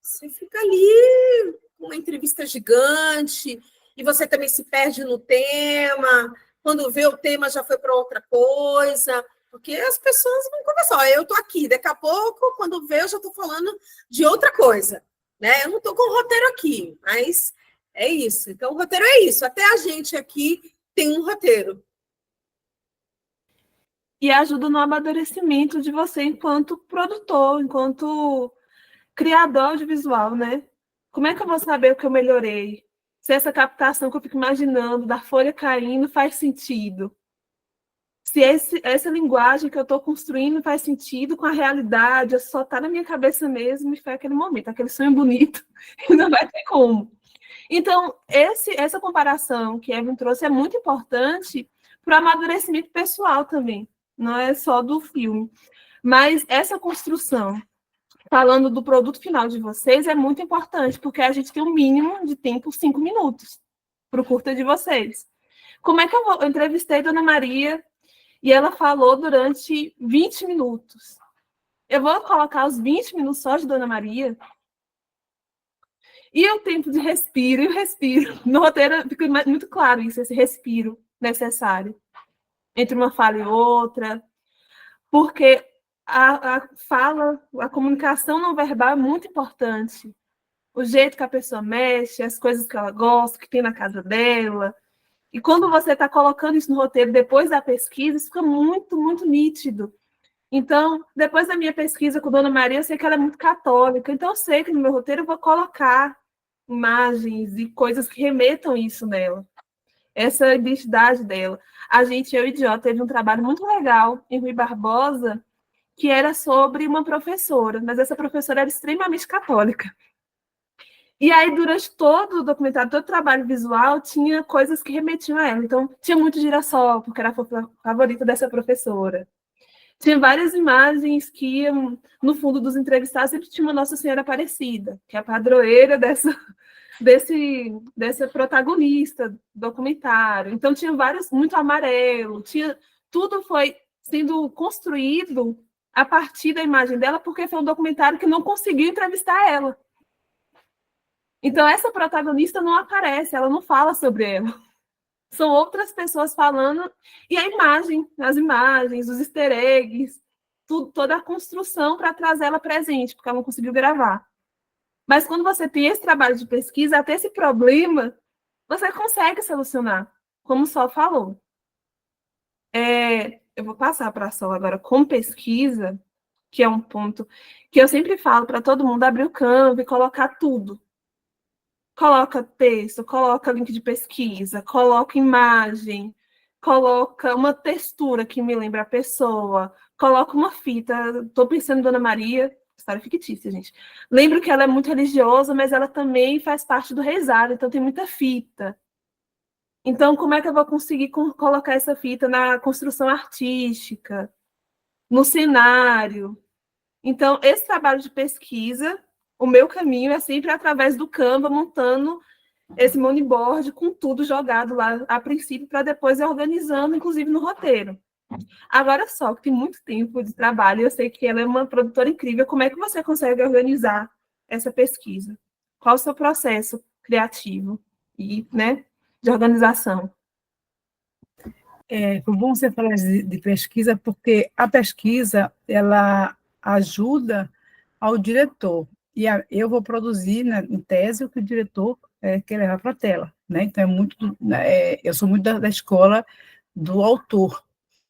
você fica ali com uma entrevista gigante e você também se perde no tema. Quando vê o tema já foi para outra coisa, porque as pessoas vão conversar. Ó, eu estou aqui, daqui a pouco, quando vê, eu já estou falando de outra coisa, né? Eu não estou com o roteiro aqui, mas é isso. Então, o roteiro é isso. Até a gente aqui tem um roteiro. E ajuda no amadurecimento de você enquanto produtor, enquanto criador audiovisual, né? Como é que eu vou saber o que eu melhorei? Se essa captação que eu fico imaginando da folha caindo faz sentido? Se essa linguagem que eu estou construindo faz sentido com a realidade, só está na minha cabeça mesmo e foi aquele momento, aquele sonho bonito, e não vai ter como. Então, essa comparação que Evan trouxe é muito importante para o amadurecimento pessoal também, não é só do filme. Mas essa construção, falando do produto final de vocês, é muito importante, porque a gente tem um mínimo de tempo, 5 minutos, para o curta de vocês. Como é que eu entrevistei a Dona Maria e ela falou durante 20 minutos? Eu vou colocar os 20 minutos só de Dona Maria? E o tempo de respiro e o respiro. No roteiro fica muito claro isso, esse respiro necessário entre uma fala e outra, porque a fala, a comunicação não verbal é muito importante. o jeito que a pessoa mexe, as coisas que ela gosta, que tem na casa dela. E quando você está colocando isso no roteiro depois da pesquisa, isso fica muito, muito nítido. Então, depois da minha pesquisa com Dona Maria, eu sei que ela é muito católica, então eu sei que no meu roteiro eu vou colocar imagens e coisas que remetam isso nela, essa identidade dela. Eu e Jó, teve um trabalho muito legal em Rui Barbosa, que era sobre uma professora, mas essa professora era extremamente católica. E aí, durante todo o documentário, todo o trabalho visual, tinha coisas que remetiam a ela. Então, tinha muito girassol, porque era a favorita dessa professora. Tinha várias imagens que, no fundo dos entrevistados, sempre tinha uma Nossa Senhora Aparecida, que é a padroeira dessa protagonista do documentário. Então, tinha vários, muito amarelo, tudo foi sendo construído a partir da imagem dela, porque foi um documentário que não conseguiu entrevistar ela. Então, essa protagonista não aparece, ela não fala sobre ela. São outras pessoas falando, e a imagem, as imagens, os easter eggs, toda a construção para trazer ela presente, porque ela não conseguiu gravar. Mas quando você tem esse trabalho de pesquisa, até esse problema, você consegue solucionar, como o Sol falou. Eu vou passar para a Sol agora com pesquisa, que é um ponto que eu sempre falo para todo mundo abrir o Canva e colocar tudo. Coloca texto, coloca link de pesquisa, coloca imagem, coloca uma textura que me lembra a pessoa, coloca uma fita. Estou pensando em Dona Maria, história fictícia, gente. Lembro que ela é muito religiosa, mas ela também faz parte do rezado, então tem muita fita. Então, como é que eu vou conseguir colocar essa fita na construção artística, no cenário? Então, esse trabalho de pesquisa, o meu caminho é sempre através do Canva, montando esse moneyboard com tudo jogado lá a princípio, para depois ir organizando, inclusive no roteiro. Agora só, que tem muito tempo de trabalho, eu sei que ela é uma produtora incrível, como é que você consegue organizar essa pesquisa? Qual o seu processo criativo e, né, de organização? Foi bom você falar de pesquisa, porque a pesquisa, ela ajuda ao diretor. E eu vou produzir, né, em tese, o que o diretor quer levar para a tela. Né? Então, eu sou muito da escola do autor.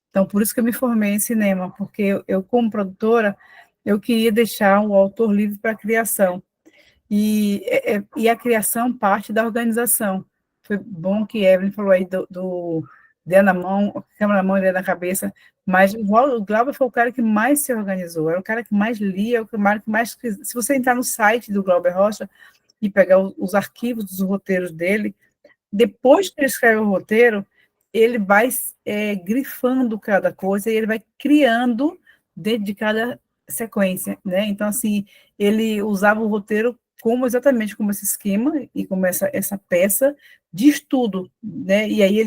Então, por isso que eu me formei em cinema, porque eu como produtora, eu queria deixar o autor livre para a criação. E a criação parte da organização. Foi bom que Evelyn falou aí do dedo na mão, câmera na mão e dedo na cabeça, mas o Glauber foi o cara que mais se organizou, era o cara que mais lia, o cara que mais... Se você entrar no site do Glauber Rocha e pegar os arquivos dos roteiros dele, depois que ele escreve o roteiro, ele vai grifando cada coisa e ele vai criando dentro de cada sequência, né? Então, assim, ele usava o roteiro exatamente como esse esquema e como essa peça de estudo, né? E aí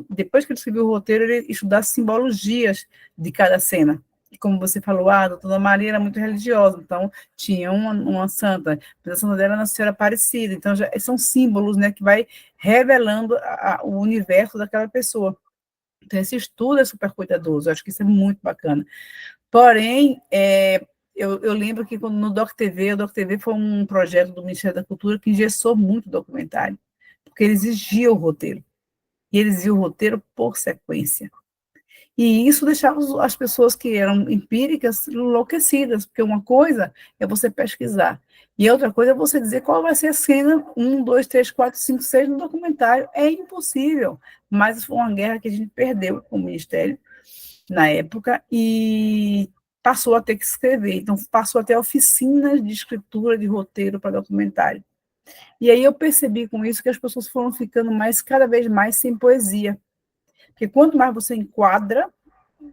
depois que ele escreveu o roteiro, ele estudava simbologias de cada cena. E como você falou, a doutora Maria era muito religiosa, então tinha uma santa, a santa dela era Nossa Senhora Aparecida, então são símbolos, né, que vai revelando o universo daquela pessoa. Então, esse estudo é super cuidadoso, eu acho que isso é muito bacana. Porém, eu lembro que no Doc TV, o Doc TV foi um projeto do Ministério da Cultura que engessou muito o documentário, porque ele exigia o roteiro, e ele exigia o roteiro por sequência. E isso deixava as pessoas que eram empíricas enlouquecidas, porque uma coisa é você pesquisar, e outra coisa é você dizer qual vai ser a cena 1, 2, 3, 4, 5, 6 no documentário. É impossível, mas foi uma guerra que a gente perdeu com o Ministério na época, e passou a ter que escrever, então passou a ter oficinas de escritura de roteiro para documentário. E aí eu percebi com isso que as pessoas foram ficando cada vez mais sem poesia. Porque quanto mais você enquadra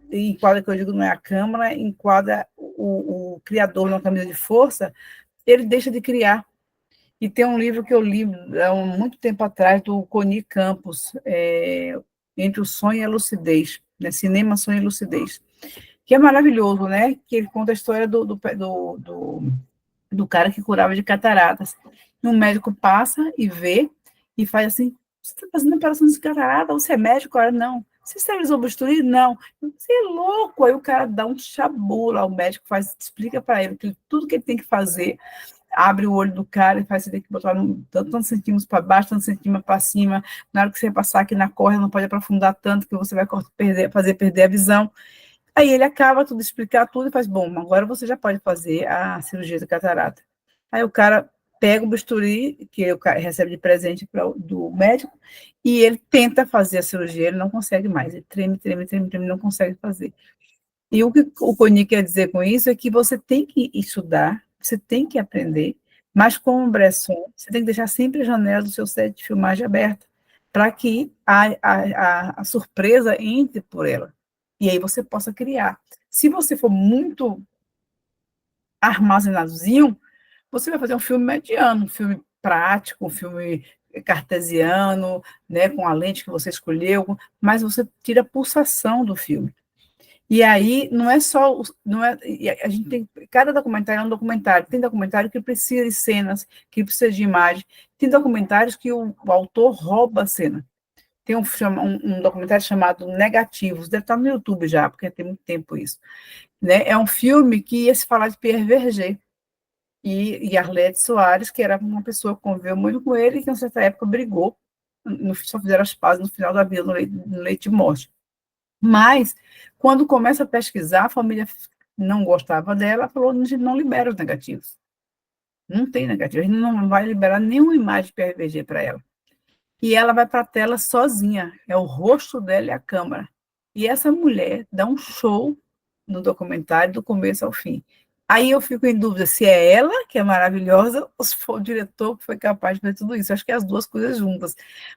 que eu digo não é a câmera, enquadra o criador na camisa de força, ele deixa de criar. E tem um livro que eu li há muito tempo atrás, do Coni Campos, Entre o Sonho e a Lucidez, né? Cinema, Sonho e Lucidez, que é maravilhoso, né? Que ele conta a história do cara que curava de cataratas. Um médico passa e vê, e faz assim: você está fazendo operação de catarata? Você é médico? Cara, não. Você esterilizou o bisturi? Não. Você é louco. Aí o cara dá um chabu lá, o médico explica para ele tudo que ele tem que fazer. abre o olho do cara e faz você ter que botar tantos centímetros para baixo, tantos centímetros para cima, na hora que você passar aqui na córnea, não pode aprofundar tanto, que você vai fazer perder a visão. Aí ele acaba tudo, explicar tudo e faz, bom, agora você já pode fazer a cirurgia de catarata. Aí o cara pega o bisturi, que o cara recebe de presente do médico, e ele tenta fazer a cirurgia, ele não consegue mais, ele treme, não consegue fazer. E o que o Coni quer dizer com isso é que você tem que estudar, você tem que aprender, mas com o Bresson, você tem que deixar sempre a janela do seu set de filmagem aberta, para que a surpresa entre por ela. E aí você possa criar. Se você for muito armazenadozinho, você vai fazer um filme mediano, um filme prático, um filme cartesiano, né, com a lente que você escolheu, mas você tira a pulsação do filme. E aí, não é só, não é, a gente tem, cada documentário é um documentário, tem documentário que precisa de cenas, que precisa de imagem, tem documentários que o autor rouba a cena. Tem um documentário chamado Negativos, deve estar no YouTube já, porque tem muito tempo isso. Né? É um filme que ia se falar de Pierre Verger e Arlete Soares, que era uma pessoa que conviveu muito com ele e que, em certa época, brigou, só fizeram as pazes no final da vida, no leito de morte. Mas, quando começa a pesquisar, a família não gostava dela, falou, a gente não libera os negativos. Não tem negativo, a gente não vai liberar nenhuma imagem de Pierre Verger para ela. E ela vai para a tela sozinha, é o rosto dela e a câmera. E essa mulher dá um show no documentário, do começo ao fim. Aí eu fico em dúvida se é ela, que é maravilhosa, ou se foi o diretor que foi capaz de fazer tudo isso. Acho que é as duas coisas juntas.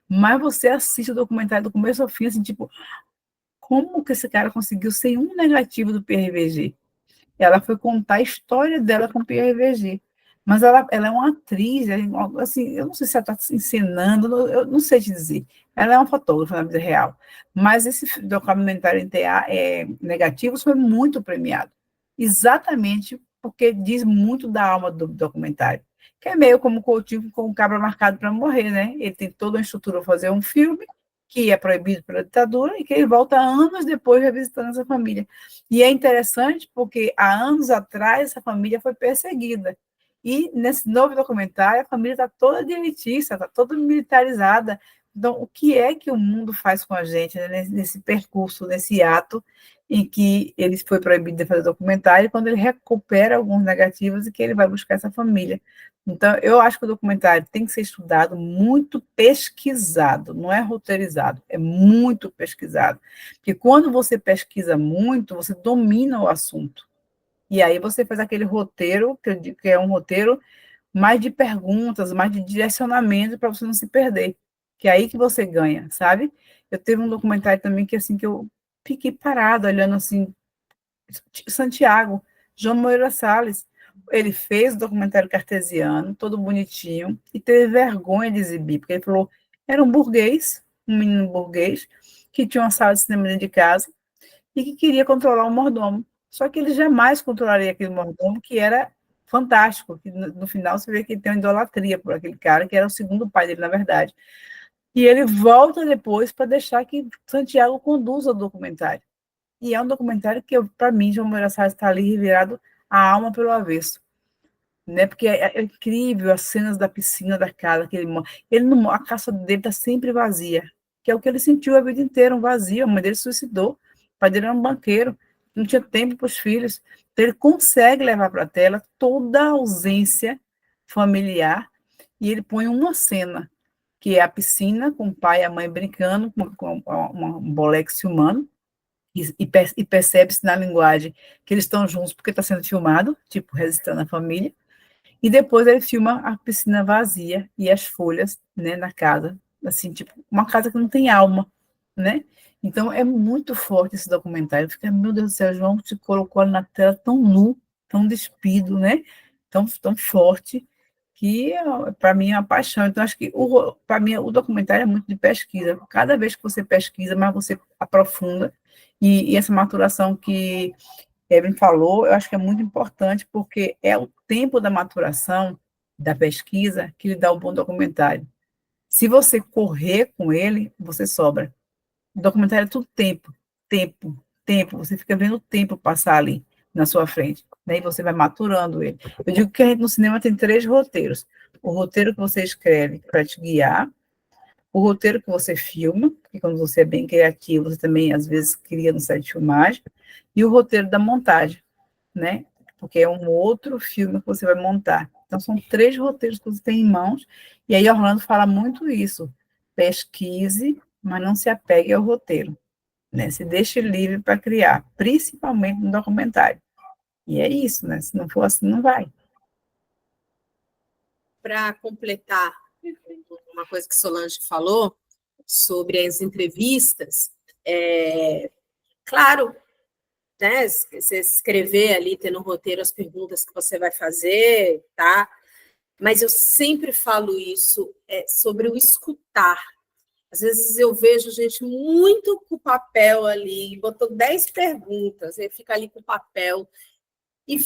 Mas você assiste o documentário do começo ao fim, assim, tipo, como que esse cara conseguiu sem um negativo do PRVG? Ela foi contar a história dela com o PRVG. Mas ela é uma atriz, assim, eu não sei se ela está encenando, eu não sei te dizer. Ela é uma fotógrafa na vida real. Mas esse documentário em Negativos foi muito premiado. Exatamente porque diz muito da alma do documentário. Que é meio como o Coutinho com o Cabra Marcado para Morrer, né? Ele tem toda a estrutura para fazer um filme, que é proibido pela ditadura, e que ele volta anos depois revisitando essa família. E é interessante porque há anos atrás essa família foi perseguida. E nesse novo documentário a família está toda direitista, está toda militarizada. Então, o que é que o mundo faz com a gente, né, nesse percurso, nesse ato em que ele foi proibido de fazer documentário, quando ele recupera alguns negativos e que ele vai buscar essa família. Então, eu acho que o documentário tem que ser estudado, muito pesquisado, não é roteirizado, é muito pesquisado. Porque quando você pesquisa muito, você domina o assunto. E aí você faz aquele roteiro, que eu digo que é um roteiro mais de perguntas, mais de direcionamento para você não se perder. Que é aí que você ganha, sabe? Eu teve um documentário também que assim que eu fiquei parada olhando assim, Santiago, João Moreira Salles, ele fez o documentário cartesiano, todo bonitinho, e teve vergonha de exibir, porque ele falou, era um burguês, um menino burguês, que tinha uma sala de cinema dentro de casa, e que queria controlar o mordomo. Só que ele jamais controlaria aquele mordomo, que era fantástico, que no final você vê que ele tem uma idolatria por aquele cara, que era o segundo pai dele, na verdade. E ele volta depois para deixar que Santiago conduza o documentário. E é um documentário que, para mim, João Moreira Salles está ali revirado a alma pelo avesso. Né? Porque é incrível as cenas da piscina da casa que ele não, a casa dele está sempre vazia, que é o que ele sentiu a vida inteira, um vazio. A mãe dele se suicidou, o pai dele era um banqueiro, não tinha tempo para os filhos. Então ele consegue levar para a tela toda a ausência familiar e ele põe uma cena, que é a piscina com o pai e a mãe brincando com um bolex humano, e percebe-se na linguagem que eles estão juntos porque está sendo filmado, tipo, Resistando a Família. E depois ele filma a piscina vazia e as folhas, né, na casa, assim, tipo, uma casa que não tem alma, né? Então é muito forte esse documentário. Fica, meu Deus do céu, João te colocou na tela tão nu, tão despido, né? Tão forte, que para mim é uma paixão. Então acho que para mim o documentário é muito de pesquisa. Cada vez que você pesquisa, mais você aprofunda e essa maturação que Evelyn falou, eu acho que é muito importante, porque é o tempo da maturação, da pesquisa, que lhe dá um bom documentário. Se você correr com ele, você sobra. O documentário é tudo tempo, tempo, tempo. Você fica vendo o tempo passar ali na sua frente. né? E você vai maturando ele. Eu digo que a gente no cinema tem 3 roteiros. O roteiro que você escreve para te guiar, o roteiro que você filma, porque quando você é bem criativo, você também, às vezes, cria no set de filmagem, e o roteiro da montagem, né? Porque é um outro filme que você vai montar. Então, são 3 roteiros que você tem em mãos, e aí Orlando fala muito isso. Pesquise, mas não se apegue ao roteiro, né? Se deixe livre para criar, principalmente no documentário. E é isso, né? Se não for assim, não vai. Para completar uma coisa que Solange falou sobre as entrevistas, claro, né, você escrever ali, ter no roteiro as perguntas que você vai fazer, tá? Mas eu sempre falo isso sobre o escutar. Às vezes eu vejo gente muito com o papel ali, botou 10 perguntas, e fica ali com o papel, e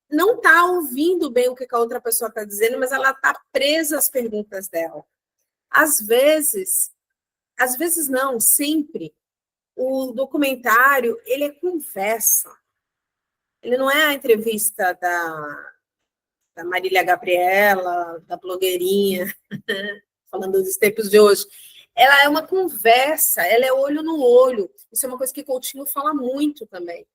não está ouvindo bem o que a outra pessoa está dizendo, mas ela está presa às perguntas dela. Às vezes não, sempre, o documentário, ele é conversa. Ele não é a entrevista da Marília Gabriela, da blogueirinha, falando dos tempos de hoje. Ela é uma conversa, ela é olho no olho. Isso é uma coisa que Coutinho fala muito também.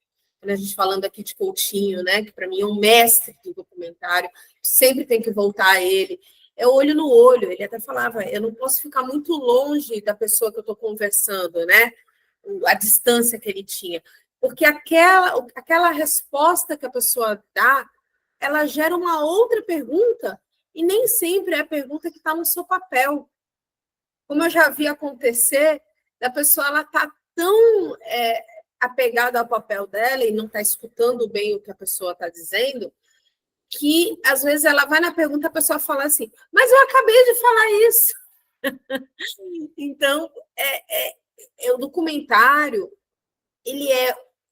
Quando a gente falando aqui de Coutinho, né, que para mim é um mestre do documentário, sempre tem que voltar a ele. É olho no olho. Ele até falava, eu não posso ficar muito longe da pessoa que eu estou conversando, né? A distância que ele tinha. Porque aquela resposta que a pessoa dá, ela gera uma outra pergunta, e nem sempre é a pergunta que está no seu papel. Como eu já vi acontecer, a pessoa ela está tão apegada ao papel dela e não está escutando bem o que a pessoa está dizendo, que às vezes ela vai na pergunta, a pessoa fala assim, mas eu acabei de falar isso. Então, o documentário, ele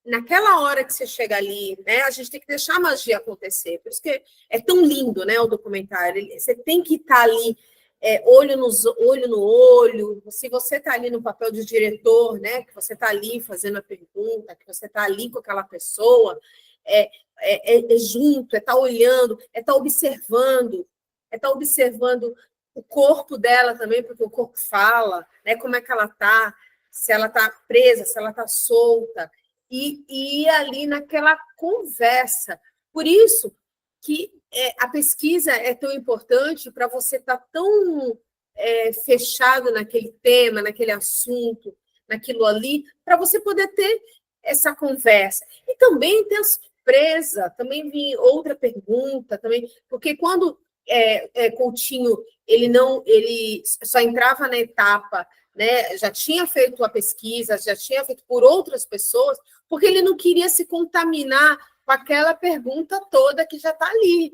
naquela hora que você chega ali, né, a gente tem que deixar a magia acontecer, por isso que é tão lindo, né, o documentário, você tem que estar ali, olho no olho, se você está ali no papel de diretor, né, que você está ali fazendo a pergunta, que você está ali com aquela pessoa, junto, estar olhando, estar observando, o corpo dela também, porque o corpo fala, né, como é que ela está, se ela está presa, se ela está solta, e ir ali naquela conversa. Por isso que a pesquisa é tão importante para você estar tão fechado naquele tema, naquele assunto, naquilo ali, para você poder ter essa conversa. E também ter a surpresa, também vir outra pergunta, também, porque quando Coutinho ele só entrava na etapa, né, já tinha feito a pesquisa, já tinha feito por outras pessoas, porque ele não queria se contaminar com aquela pergunta toda que já está ali,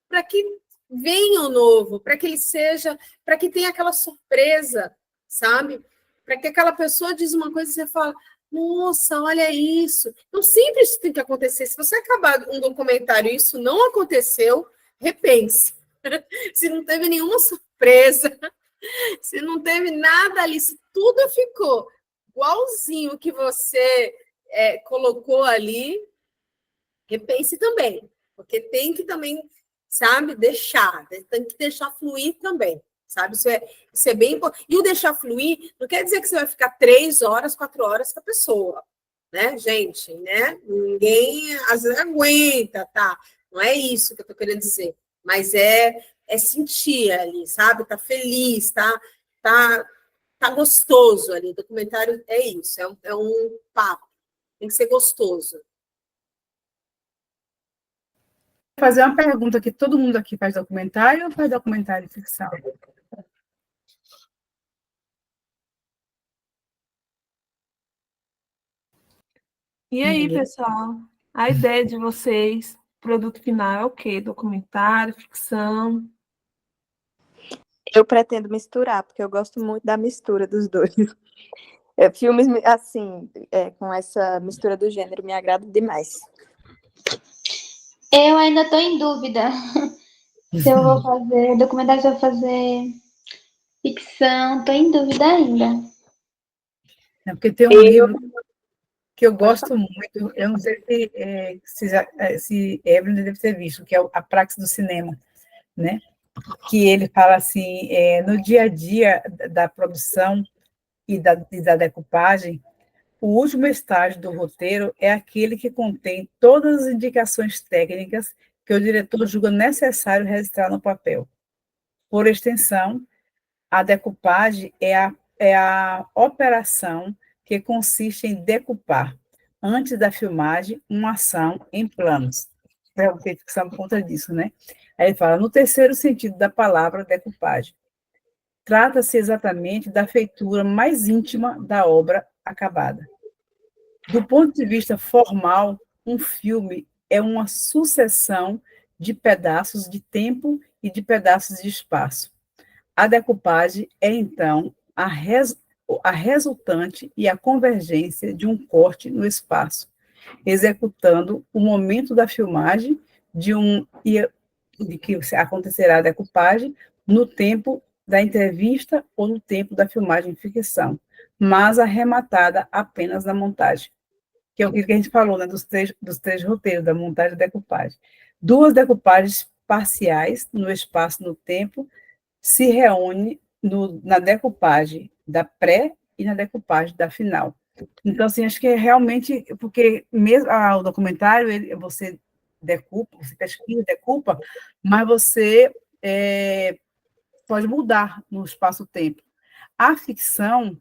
para que venha o novo, para que tenha aquela surpresa, sabe? Para que aquela pessoa diz uma coisa e você fala, nossa, olha isso. Então, sempre isso tem que acontecer. Se você acabar um documentário e isso não aconteceu, repense. Se não teve nenhuma surpresa, se não teve nada ali, se tudo ficou igualzinho que você colocou ali, repense também, porque tem que também, sabe, tem que deixar fluir também, sabe? Isso é bem importante. E o deixar fluir não quer dizer que você vai ficar 3 horas, 4 horas com a pessoa, né, gente? Né? Ninguém, às vezes, aguenta, tá? Não é isso que eu tô querendo dizer, mas é sentir ali, sabe? Tá feliz, tá gostoso ali. O documentário é isso, é um papo, tem que ser gostoso. Vou fazer uma pergunta que todo mundo aqui faz documentário ou faz documentário de ficção? E aí, pessoal, a ideia de vocês, produto final é o quê? Documentário, ficção? Eu pretendo misturar, porque eu gosto muito da mistura dos dois. Filmes, assim, com essa mistura do gênero, me agrada demais. Eu ainda estou em dúvida se eu vou fazer documentário, se eu vou fazer ficção, estou em dúvida ainda. É porque tem um livro que eu gosto muito, eu não sei se Evelyn deve ter visto, que é a Praxis do Cinema, né? Que ele fala assim, no dia a dia da produção e da decupagem, o último estágio do roteiro é aquele que contém todas as indicações técnicas que o diretor julga necessário registrar no papel. Por extensão, a decupagem é a operação que consiste em decupar, antes da filmagem, uma ação em planos. É ficção por conta disso, né? Aí ele fala, no terceiro sentido da palavra decupagem, trata-se exatamente da feitura mais íntima da obra acabada. Do ponto de vista formal, um filme é uma sucessão de pedaços de tempo e de pedaços de espaço. A decupagem é, então, a resultante e a convergência de um corte no espaço, executando o momento da filmagem de que acontecerá a decupagem no tempo da entrevista ou no tempo da filmagem em ficção, mas arrematada apenas na montagem, que é o que a gente falou, né, dos três roteiros, da montagem e da decupagem. Duas decupagens parciais no espaço e no tempo se reúnem na decupagem da pré e na decupagem da final. Então, assim, acho que é realmente, porque mesmo o documentário, você decupa, você pesquisa, decupa, mas você pode mudar no espaço-tempo. A ficção,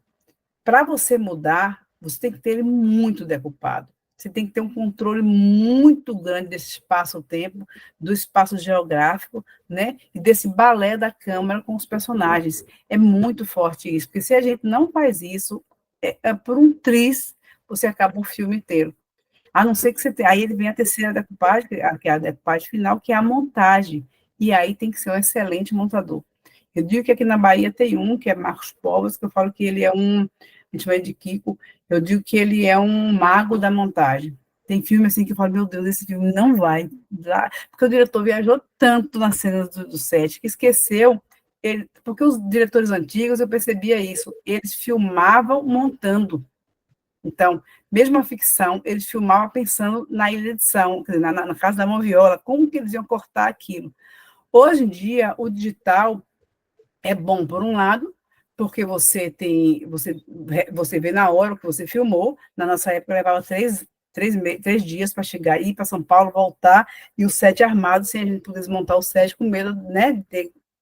para você mudar, você tem que ter ele muito decupado. Você tem que ter um controle muito grande desse espaço-tempo, do espaço geográfico, né? E desse balé da câmera com os personagens. É muito forte isso, porque se a gente não faz isso, por um triz, você acaba o filme inteiro. A não ser que você tenha. Aí ele vem a terceira decupagem, que é a decupagem final, que é a montagem. E aí tem que ser um excelente montador. Eu digo que aqui na Bahia tem um, que é Marcos Povas, que eu falo que ele é a gente vai de Kiko, eu digo que ele é um mago da montagem. Tem filme assim que eu falo, meu Deus, esse filme não vai dar, porque o diretor viajou tanto nas cenas do set, que esqueceu, porque os diretores antigos, eu percebia isso, eles filmavam montando. Então, mesmo a ficção, eles filmavam pensando na edição, quer dizer, na casa da moviola, como que eles iam cortar aquilo. Hoje em dia, o digital é bom, por um lado, porque você vê na hora o que você filmou. Na nossa época, levava 3 dias para chegar, ir para São Paulo, voltar, e o set armado, sem a gente poder desmontar o set, com medo, né,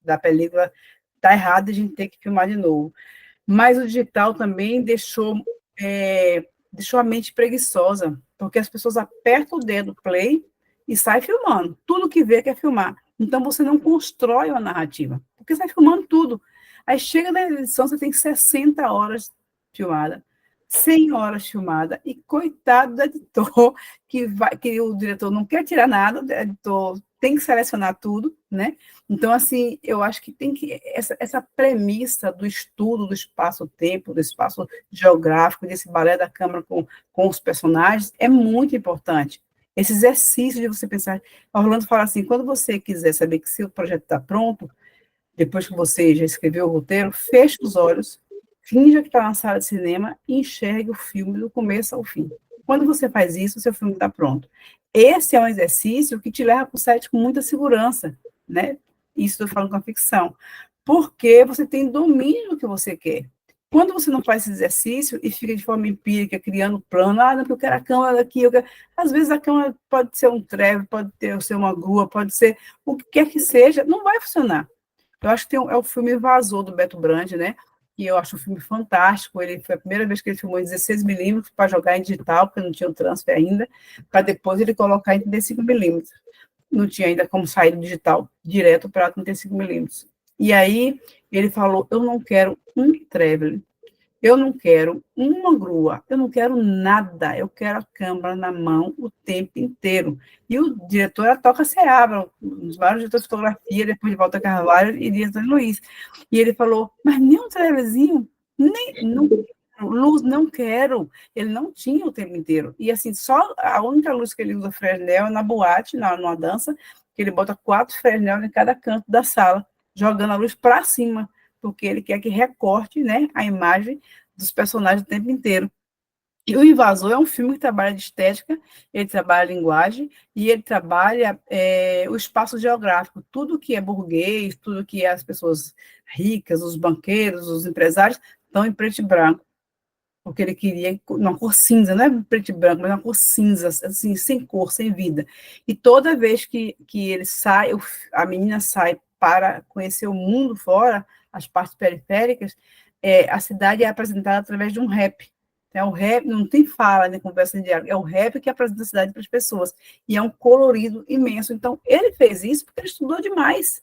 da película estar errada e a gente ter que filmar de novo. Mas o digital também deixou a mente preguiçosa, porque as pessoas apertam o dedo play e saem filmando. Tudo que vê quer filmar. Então, você não constrói uma narrativa, porque você está filmando tudo. Aí chega na edição, você tem 60 horas filmada, 100 horas filmada, e coitado do editor, que o diretor não quer tirar nada, o editor tem que selecionar tudo, né? Então, assim, eu acho que tem que essa premissa do estudo do espaço-tempo, do espaço geográfico, desse balé da câmera com os personagens, é muito importante. Esse exercício de você pensar. O Orlando fala assim, quando você quiser saber que seu projeto está pronto, depois que você já escreveu o roteiro, feche os olhos, finja que está na sala de cinema e enxergue o filme do começo ao fim. Quando você faz isso, o seu filme está pronto. Esse é um exercício que te leva para o set com muita segurança, né? Isso estou falando com a ficção. Porque você tem domínio do que você quer. Quando você não faz esse exercício e fica de forma empírica, criando plano, não, porque eu quero a câmera daqui, às vezes a câmera pode ser um treve, pode ser uma grua, pode ser o que quer que seja, não vai funcionar. Eu acho que é o filme Vazou, do Beto Brandi, né? E eu acho um filme fantástico. Foi a primeira vez que ele filmou em 16mm para jogar em digital, porque não tinha o transfer ainda, para depois ele colocar em 35mm. Não tinha ainda como sair do digital direto para 35mm. E aí ele falou, eu não quero um traveling, eu não quero uma grua, eu não quero nada, eu quero a câmera na mão o tempo inteiro. E o diretor era Toca Seabra, um dos maiores diretores de fotografia, depois de Walter Carvalho e de Antônio Luiz. E ele falou, mas nem um traveling, luz, não quero. Ele não tinha o tempo inteiro. E assim, só a única luz que ele usa Fresnel é na boate, numa dança, que ele bota 4 Fresnel em cada canto da sala, jogando a luz para cima, porque ele quer que recorte, né, a imagem dos personagens o tempo inteiro. E O Invasor é um filme que trabalha de estética, ele trabalha a linguagem e ele trabalha o espaço geográfico. Tudo que é burguês, tudo que é as pessoas ricas, os banqueiros, os empresários, estão em preto e branco. Porque ele queria uma cor cinza, não é preto e branco, mas uma cor cinza, assim, sem cor, sem vida. E toda vez que ele sai, a menina sai para conhecer o mundo fora, as partes periféricas, a cidade é apresentada através de um rap. O rap não tem fala, nem conversa nem diálogo, é o rap que apresenta a cidade para as pessoas. E é um colorido imenso. Então, ele fez isso porque ele estudou demais.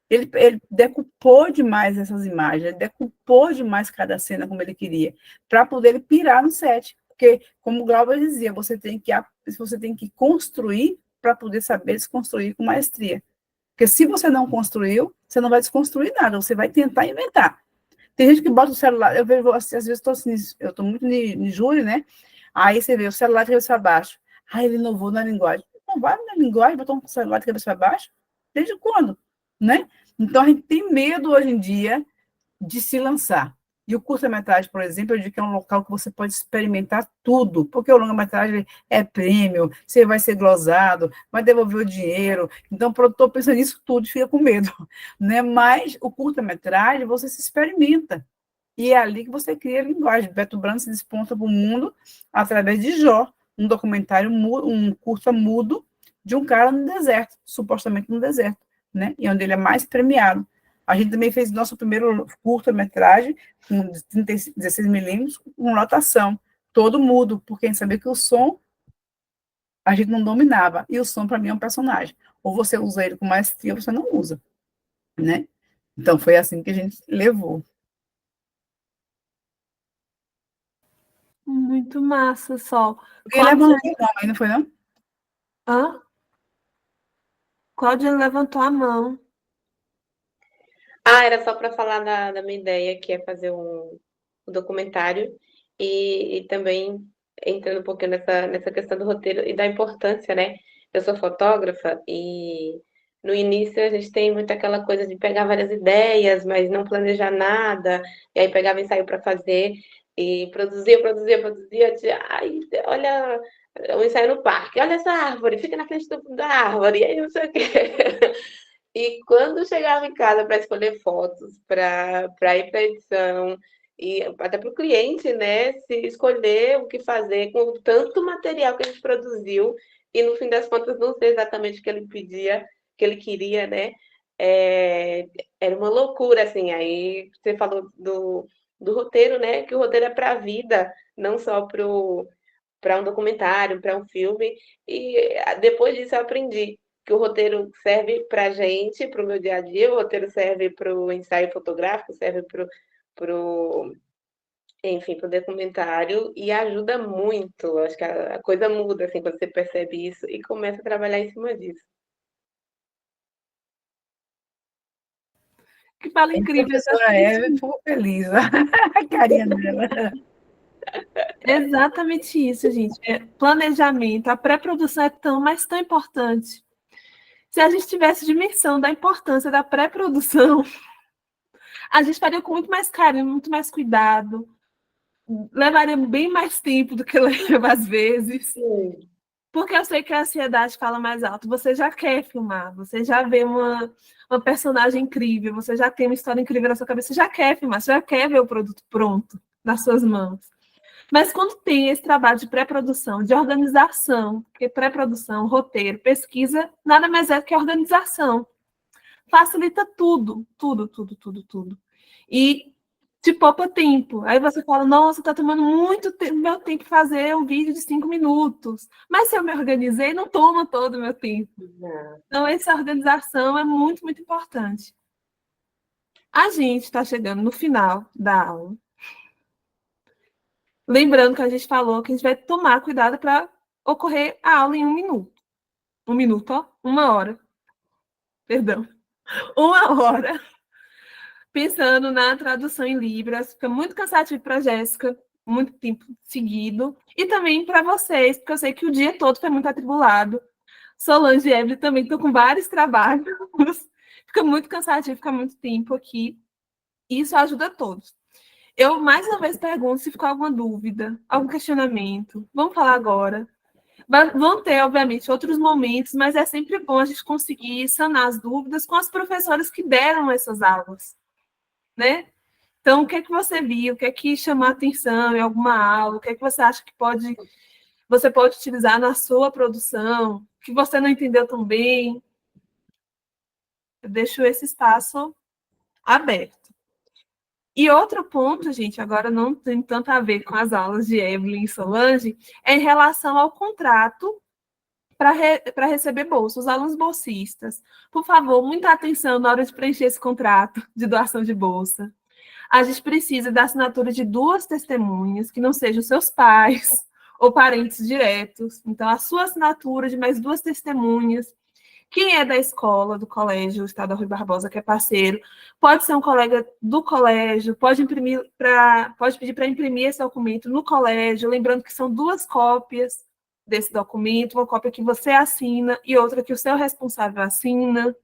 Ele decupou demais essas imagens, ele decupou demais cada cena como ele queria, para poder ele pirar no set. Porque, como o Glauber dizia, você tem que construir para poder saber desconstruir com maestria. Porque se você não construiu, você não vai desconstruir nada, você vai tentar inventar. Tem gente que bota o celular, eu vejo, às vezes estou assim, eu estou muito em júri, né? Aí você vê o celular de cabeça para baixo. Ah, ele inovou na linguagem. Não vai na linguagem, botou um celular de cabeça para baixo? Desde quando? Né? Então, a gente tem medo hoje em dia de se lançar. E o curta-metragem, por exemplo, eu digo que é um local que você pode experimentar tudo, porque o longa-metragem é prêmio, você vai ser glosado, vai devolver o dinheiro. Então, o produtor pensa nisso tudo e fica com medo. Né? Mas o curta-metragem, você se experimenta. E é ali que você cria a linguagem. Beto Branco se desponta para o mundo através de Jó, um documentário, um curta mudo de um cara no deserto, supostamente no deserto, né? E onde ele é mais premiado. A gente também fez nosso primeiro curta-metragem, com 16 milímetros, com lotação, todo mudo, porque a gente sabia que o som a gente não dominava, e o som, para mim, é um personagem. Ou você usa ele com maestria, ou você não usa, né? Então, foi assim que a gente levou. Muito massa, Sol. Ele levantou a mão, não foi, não? Hã? Cláudia levantou a mão. Era só para falar da minha ideia, que é fazer um documentário e também entrando um pouquinho nessa questão do roteiro e da importância, né? Eu sou fotógrafa e no início a gente tem muito aquela coisa de pegar várias ideias, mas não planejar nada, e aí pegava ensaio para fazer e produzia, ai, olha o ensaio no parque, olha essa árvore, fica na frente da árvore, e aí não sei o quê. E quando chegava em casa para escolher fotos, para ir para edição, e até para o cliente, né, se escolher o que fazer com tanto material que a gente produziu, e no fim das contas não sei exatamente o que ele pedia, que ele queria, né? Era uma loucura, assim. Aí você falou do roteiro, né? Que o roteiro é para a vida, não só para um documentário, para um filme. E depois disso eu aprendi que o roteiro serve para a gente, para o meu dia a dia, o roteiro serve para o ensaio fotográfico, serve enfim, para o documentário, e ajuda muito. Acho que a coisa muda assim, quando você percebe isso e começa a trabalhar em cima disso. Que fala incrível. A professora Eva ficou feliz, a carinha dela. Exatamente isso, gente. Planejamento, a pré-produção é mas tão importante. Se a gente tivesse dimensão da importância da pré-produção, a gente faria com muito mais carinho, muito mais cuidado, levaria bem mais tempo do que leva às vezes. Sim. Porque eu sei que a ansiedade fala mais alto. Você já quer filmar, você já vê uma personagem incrível, você já tem uma história incrível na sua cabeça, você já quer filmar, você já quer ver o produto pronto nas suas mãos. Mas quando tem esse trabalho de pré-produção, de organização, porque pré-produção, roteiro, pesquisa, nada mais é do que organização. Facilita tudo, tudo, tudo, tudo, tudo. E te poupa tempo. Aí você fala, nossa, tá tomando muito meu tempo fazer um vídeo de 5 minutos. Mas se eu me organizei, não toma todo o meu tempo. Não. Então, essa organização é muito, muito importante. A gente está chegando no final da aula. Lembrando que a gente falou que a gente vai tomar cuidado para ocorrer a aula em 1 minuto. 1 minuto, ó, 1 hora. Perdão. 1 hora. Pensando na tradução em Libras. Fica muito cansativo para a Jéssica, muito tempo seguido. E também para vocês, porque eu sei que o dia todo foi muito atribulado. Solange e Evelyn também estão com vários trabalhos. Fica muito cansativo, fica muito tempo aqui. E isso ajuda a todos. Eu, mais uma vez, pergunto se ficou alguma dúvida, algum questionamento. Vamos falar agora. Vão ter, obviamente, outros momentos, mas é sempre bom a gente conseguir sanar as dúvidas com as professoras que deram essas aulas, né? Então, o que é que você viu? O que é que chamou a atenção em alguma aula? O que é que você acha que você pode utilizar na sua produção? Que você não entendeu tão bem? Eu deixo esse espaço aberto. E outro ponto, gente, agora não tem tanto a ver com as aulas de Evelyn e Solange, é em relação ao contrato para receber bolsa. Os alunos bolsistas, por favor, muita atenção na hora de preencher esse contrato de doação de bolsa. A gente precisa da assinatura de 2 testemunhas, que não sejam seus pais ou parentes diretos. Então, a sua assinatura de mais 2 testemunhas. Quem é da escola, do colégio, o Estado Rui Barbosa, que é parceiro, pode ser um colega do colégio, pode pedir para imprimir esse documento no colégio, lembrando que são 2 cópias desse documento, uma cópia que você assina e outra que o seu responsável assina.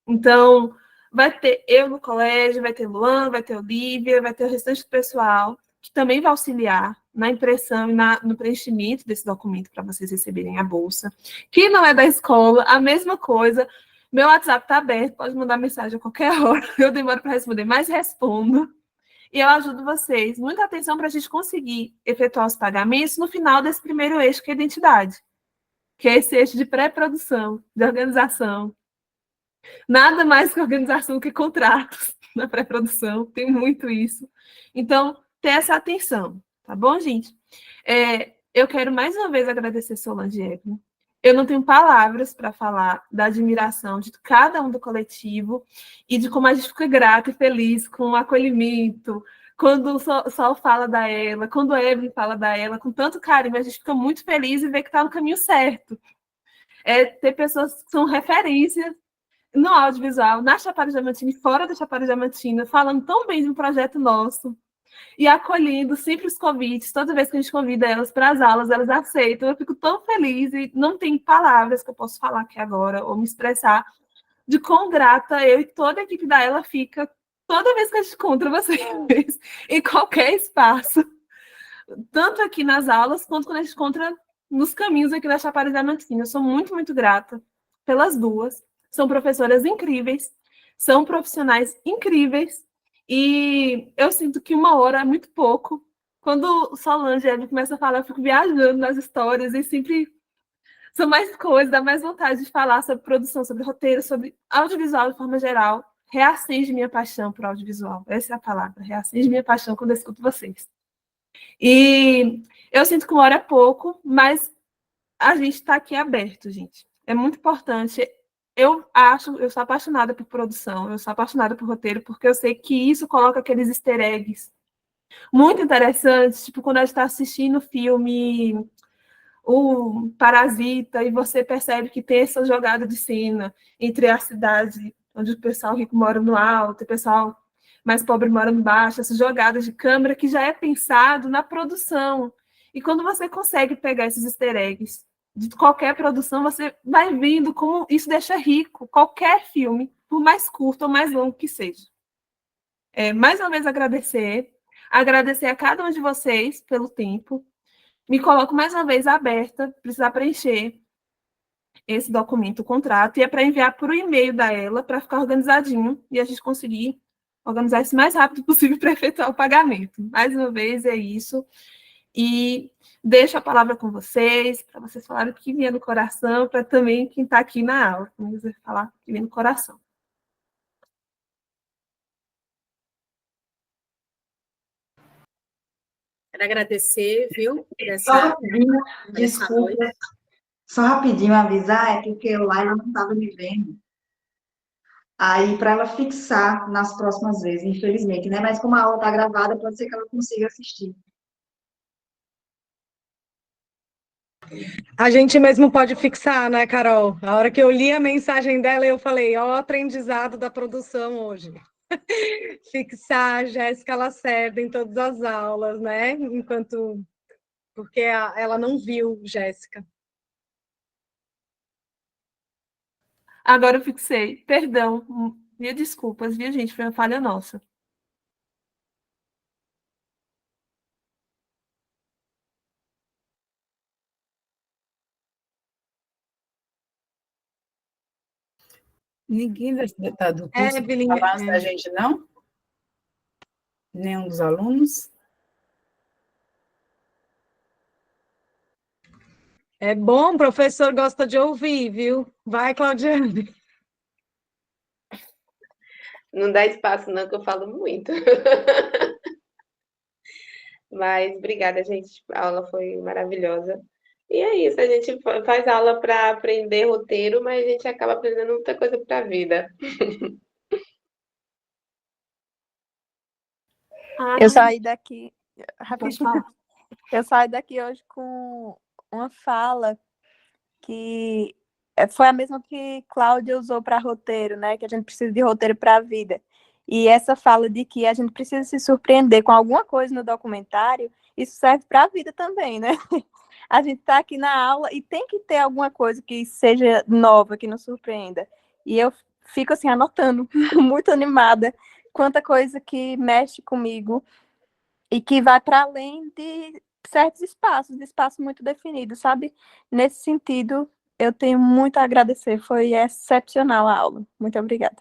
Então, vai ter eu no colégio, vai ter Luan, vai ter Olivia, vai ter o restante do pessoal, que também vai auxiliar na impressão e no preenchimento desse documento para vocês receberem a bolsa. Quem não é da escola, a mesma coisa. Meu WhatsApp está aberto, pode mandar mensagem a qualquer hora. Eu demoro para responder, mas respondo. E eu ajudo vocês. Muita atenção para a gente conseguir efetuar os pagamentos no final desse primeiro eixo, que é a identidade, que é esse eixo de pré-produção, de organização. Nada mais que organização que contratos na pré-produção, tem muito isso. Então, ter essa atenção, tá bom, gente? Eu quero mais uma vez agradecer Solange e Evelyn. Eu não tenho palavras para falar da admiração de cada um do coletivo e de como a gente fica grato e feliz com o acolhimento, quando o Sol fala da ela, quando a Evelyn fala da ela, com tanto carinho, a gente fica muito feliz e vê que está no caminho certo. Ter pessoas que são referências no audiovisual, na Chapada Diamantina e fora da Chapada Diamantina, falando tão bem de um projeto nosso e acolhendo sempre os convites. Toda vez que a gente convida elas para as aulas, elas aceitam. Eu fico tão feliz e não tem palavras que eu posso falar aqui agora ou me expressar de quão grata eu e toda a equipe da Ela fica toda vez que a gente encontra vocês em qualquer espaço, tanto aqui nas aulas quanto quando a gente encontra nos caminhos aqui da Chapada Diamantina. Eu sou muito, muito grata pelas duas. São professoras incríveis, são profissionais incríveis, e eu sinto que 1 hora é muito pouco. Quando o Solange e a Ellen começa a falar, eu fico viajando nas histórias, e sempre são mais coisas, dá mais vontade de falar sobre produção, sobre roteiro, sobre audiovisual de forma geral. Reacende minha paixão por audiovisual, essa é a palavra, reacende minha paixão quando eu escuto vocês. E eu sinto que 1 hora é pouco, mas a gente está aqui aberto, gente. É muito importante. Eu sou apaixonada por produção, eu sou apaixonada por roteiro, porque eu sei que isso coloca aqueles easter eggs muito interessantes, tipo quando a gente está assistindo o filme O Parasita, e você percebe que tem essa jogada de cena entre a cidade onde o pessoal rico mora no alto, o pessoal mais pobre mora no baixo, essas jogadas de câmera que já é pensado na produção. E quando você consegue pegar esses easter eggs de qualquer produção, você vai vendo como isso deixa rico qualquer filme, por mais curto ou mais longo que seja. Mais uma vez agradecer a cada um de vocês pelo tempo. Me coloco mais uma vez aberta, precisar preencher esse documento, o contrato, e é para enviar por e-mail da ela, para ficar organizadinho, e a gente conseguir organizar isso o mais rápido possível para efetuar o pagamento. Mais uma vez, é isso. E deixo a palavra com vocês, para vocês falarem o que vinha no coração, para também quem está aqui na aula, falar o que vem no coração. Quero agradecer, viu, por Só rapidinho, desculpa, noite. só rapidinho avisar, é porque o Laila não estava me vendo. Aí, para ela fixar nas próximas vezes, infelizmente, né? Mas como a aula está gravada, pode ser que ela consiga assistir. A gente mesmo pode fixar, né, Carol? A hora que eu li a mensagem dela, eu falei, ó, aprendizado da produção hoje. Fixar a Jéssica Lacerda em todas as aulas, né? Porque ela não viu Jéssica. Agora eu fixei. Perdão. Mil desculpas, viu, gente? Foi uma falha nossa. Ninguém do curso Evelyn, falando da gente, não? Nenhum dos alunos? é bom, o professor gosta de ouvir, viu? Vai, Claudiane. Não dá espaço, não, que eu falo muito. Mas obrigada, gente. A aula foi maravilhosa. E é isso, a gente faz aula para aprender roteiro, mas a gente acaba aprendendo muita coisa para a vida. Eu saí daqui, Pode rapidinho, falar. eu saí daqui hoje com uma fala que foi a mesma que Cláudia usou para roteiro, né? Que a gente precisa de roteiro para a vida. E essa fala de que a gente precisa se surpreender com alguma coisa no documentário, isso serve para a vida também, né? A gente está aqui na aula e tem que ter alguma coisa que seja nova, que nos surpreenda. E eu fico assim, anotando, muito animada, quanta coisa que mexe comigo e que vai para além de certos espaços, de espaços muito definidos, sabe? Nesse sentido, eu tenho muito a agradecer, foi excepcional a aula. Muito obrigada.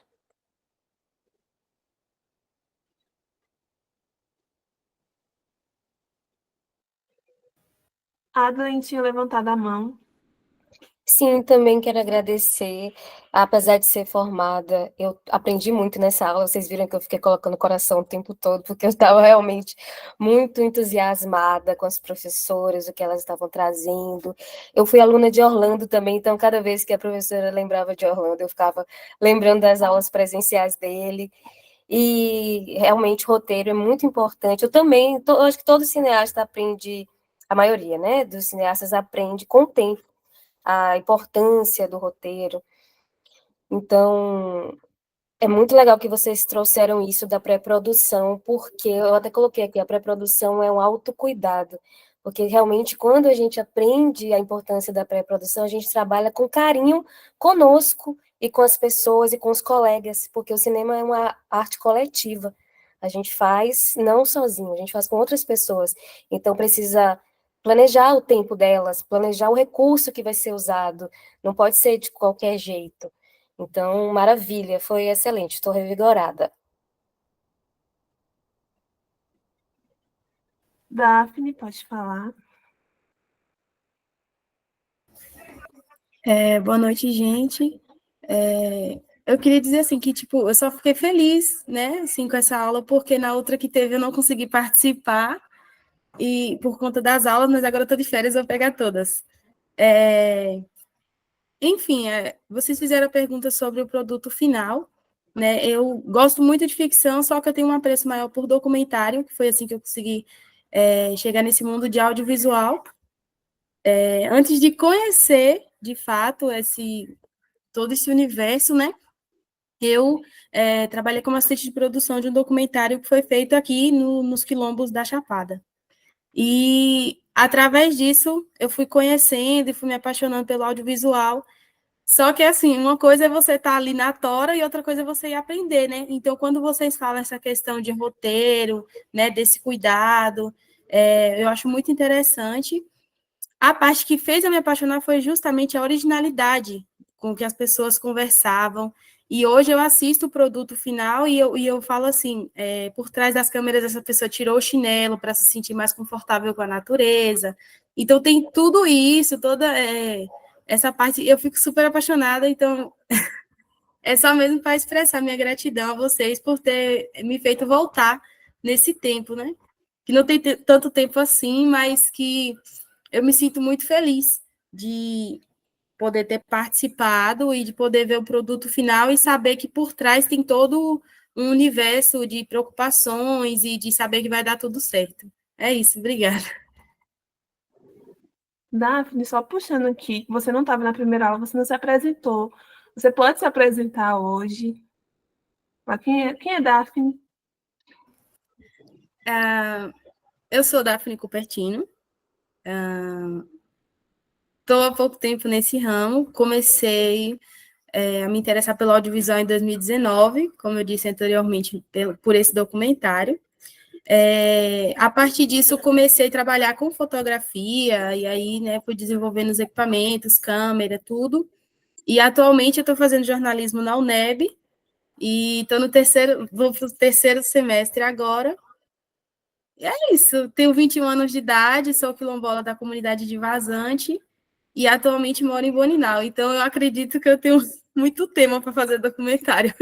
A Adlen tinha levantado a mão. Sim, também quero agradecer. Apesar de ser formada, eu aprendi muito nessa aula. Vocês viram que eu fiquei colocando o coração o tempo todo, porque eu estava realmente muito entusiasmada com as professoras, o que elas estavam trazendo. Eu fui aluna de Orlando também, então cada vez que a professora lembrava de Orlando, eu ficava lembrando das aulas presenciais dele. E realmente o roteiro é muito importante. Eu também, eu acho que todo cineasta aprende, a maioria, né, dos cineastas aprende com o tempo a importância do roteiro. Então, é muito legal que vocês trouxeram isso da pré-produção, porque eu até coloquei aqui, a pré-produção é um autocuidado, porque realmente quando a gente aprende a importância da pré-produção, a gente trabalha com carinho conosco e com as pessoas e com os colegas, porque o cinema é uma arte coletiva. A gente faz não sozinho, a gente faz com outras pessoas. Então precisa planejar o tempo delas, planejar o recurso que vai ser usado, não pode ser de qualquer jeito. Então, maravilha, foi excelente, estou revigorada. Daphne, pode falar. Boa noite, gente. Eu queria dizer assim que, tipo, eu só fiquei feliz, né, assim, com essa aula, porque na outra que teve eu não consegui participar, e por conta das aulas, mas agora eu tô de férias, eu vou pegar todas. Enfim, vocês fizeram a pergunta sobre o produto final, né, eu gosto muito de ficção, só que eu tenho um apreço maior por documentário, que foi assim que eu consegui chegar nesse mundo de audiovisual. Antes de conhecer, de fato, todo esse universo, né, eu trabalhei como assistente de produção de um documentário que foi feito aqui nos quilombos da Chapada. E, através disso, eu fui conhecendo e fui me apaixonando pelo audiovisual. Só que, assim, uma coisa é você estar ali na tora e outra coisa é você ir aprender, né? Então, quando vocês falam essa questão de roteiro, né, desse cuidado, eu acho muito interessante. A parte que fez eu me apaixonar foi justamente a originalidade com que as pessoas conversavam. E hoje eu assisto o produto final e eu falo assim, por trás das câmeras essa pessoa tirou o chinelo para se sentir mais confortável com a natureza. Então tem tudo isso, toda essa parte, eu fico super apaixonada, então é só mesmo para expressar minha gratidão a vocês por ter me feito voltar nesse tempo, né? Que não tem tanto tempo assim, mas que eu me sinto muito feliz de poder ter participado e de poder ver o produto final e saber que por trás tem todo um universo de preocupações e de saber que vai dar tudo certo. É isso, obrigada. Daphne, só puxando aqui, que você não estava na primeira aula, você não se apresentou. Você pode se apresentar hoje. Mas quem é Daphne? Eu sou Daphne Cupertino. Estou há pouco tempo nesse ramo. Comecei a me interessar pelo audiovisual em 2019, como eu disse anteriormente, por esse documentário. A partir disso, eu comecei a trabalhar com fotografia, e aí, né, fui desenvolvendo os equipamentos, câmera, tudo. E atualmente eu estou fazendo jornalismo na UNEB e estou vou para o terceiro semestre agora. E é isso, tenho 21 anos de idade, sou quilombola da comunidade de Vazante e atualmente moro em Boninal. Então eu acredito que eu tenho muito tema para fazer documentário.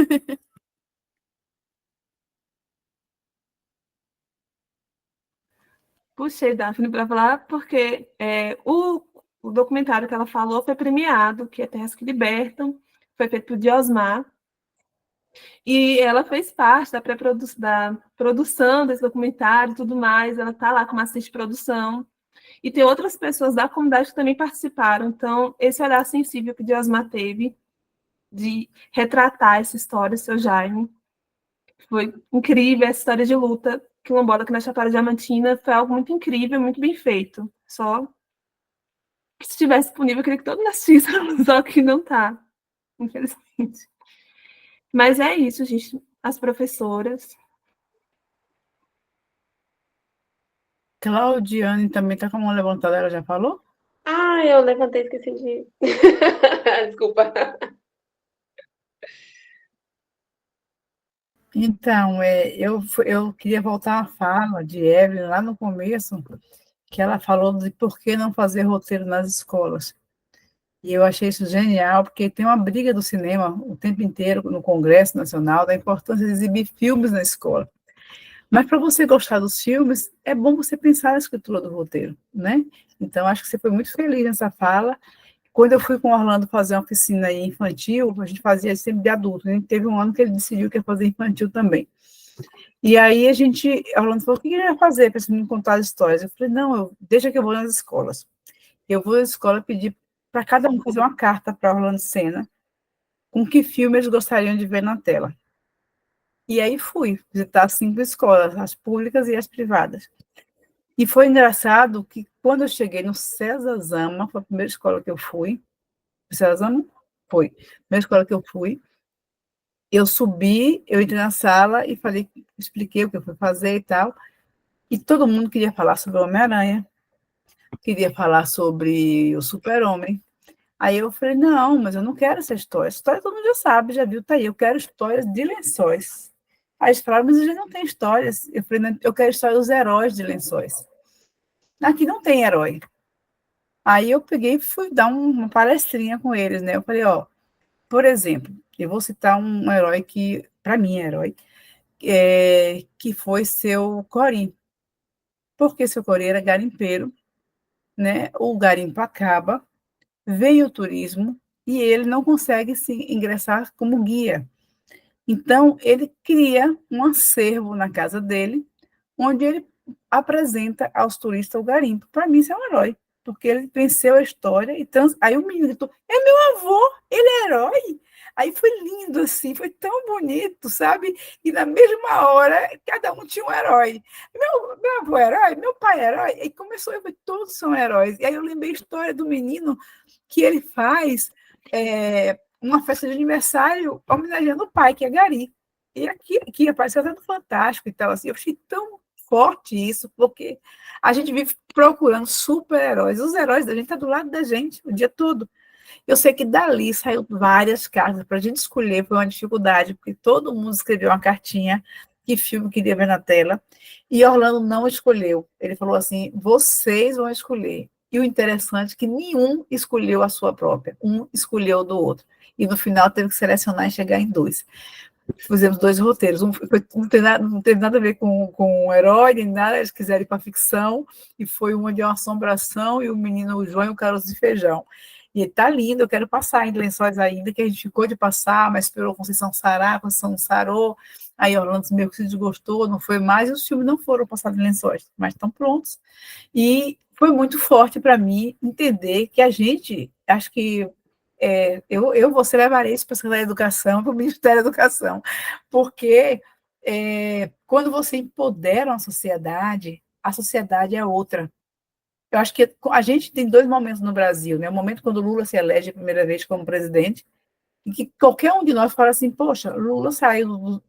Puxei Daphne para falar porque o documentário que ela falou foi premiado, que é Terras que Libertam, foi feito por Diosmar, e ela fez parte da produção desse documentário e tudo mais, ela está lá como assistente de produção, e tem outras pessoas da comunidade que também participaram, então esse olhar sensível que Diosmar teve de retratar essa história, seu Jaime, foi incrível, essa história de luta quilombola aqui na Chapada Diamantina foi algo muito incrível, muito bem feito. Só que se estivesse disponível, eu queria que todo mundo assistisse, só que não está, infelizmente. Mas é isso, gente. As professoras. Claudiane também está com a mão levantada, ela já falou? Ah, eu levantei, esqueci de. Desculpa. Então, eu queria voltar à fala de Evelyn lá no começo, que ela falou de por que não fazer roteiro nas escolas. E eu achei isso genial, porque tem uma briga do cinema o tempo inteiro no Congresso Nacional da importância de exibir filmes na escola. Mas para você gostar dos filmes, é bom você pensar na escritura do roteiro, né? Então, acho que você foi muito feliz nessa fala. Quando eu fui com o Orlando fazer uma oficina infantil, a gente fazia sempre de adulto. A gente teve um ano que ele decidiu que ia fazer infantil também. E aí Orlando falou, o que ele vai fazer para me contar as histórias? Eu falei, não, deixa que eu vou nas escolas. Eu vou nas escolas pedir para cada um fazer uma carta para Orlando Senna, com que filme eles gostariam de ver na tela. E aí fui visitar 5 escolas, as públicas e as privadas. E foi engraçado que quando eu cheguei no César Zama, foi a primeira escola que eu fui, César Zama? Foi, a primeira escola que eu fui, eu subi, eu entrei na sala e expliquei o que eu fui fazer e tal, e todo mundo queria falar sobre o Homem-Aranha, queria falar sobre o Super-Homem. Aí eu falei, não, mas eu não quero essa história. Essa história todo mundo já sabe, já viu, tá aí. Eu quero histórias de Lençóis. Aí eles falaram, mas a gente não tem histórias. Eu falei, eu quero história dos heróis de Lençóis. Aqui não tem herói. Aí eu peguei e fui dar uma palestrinha com eles, né? Eu falei, ó, por exemplo, eu vou citar um herói que, para mim, é herói, que foi seu Corim. Porque seu Corim era garimpeiro, né? O garimpo acaba, vem o turismo e ele não consegue se ingressar como guia. Então, ele cria um acervo na casa dele, onde ele apresenta aos turistas o garimpo. Para mim, isso é um herói, porque ele venceu a história e aí o menino gritou, é meu avô, ele é herói. Aí foi lindo, assim, foi tão bonito, sabe? E na mesma hora, cada um tinha um herói. Meu avô é herói, meu pai é herói. E começou, todos são heróis. E aí eu lembrei a história do menino que ele faz uma festa de aniversário homenageando o pai, que é Gari. E aqui apareceu até no Fantástico e tal. Assim, eu achei tão forte isso, porque a gente vive procurando super-heróis. Os heróis da gente estão do lado da gente o dia todo. Eu sei que dali saiu várias cartas para a gente escolher, foi uma dificuldade, porque todo mundo escreveu uma cartinha que filme queria ver na tela, e Orlando não escolheu. Ele falou assim, vocês vão escolher. E o interessante é que nenhum escolheu a sua própria, um escolheu do outro. E no final teve que selecionar e chegar em 2. Fizemos 2 roteiros, não teve nada a ver com o herói, nem nada, eles quiseram ir para a ficção, e foi uma de uma assombração, e o menino o João e o caroço de feijão. E tá lindo, eu quero passar em Lençóis ainda, que a gente ficou de passar, mas esperou Conceição sarar, Conceição sarou, aí Orlando meio que se desgostou, não foi mais, e os filmes não foram passados em Lençóis, mas estão prontos. E foi muito forte para mim entender que a gente, acho que você levaria isso para a Secretaria da Educação, para o Ministério da Educação, porque quando você empodera uma sociedade, a sociedade é outra. Eu acho que a gente tem 2 momentos no Brasil, né? O momento quando Lula se elege a primeira vez como presidente, e que qualquer um de nós fala assim, poxa,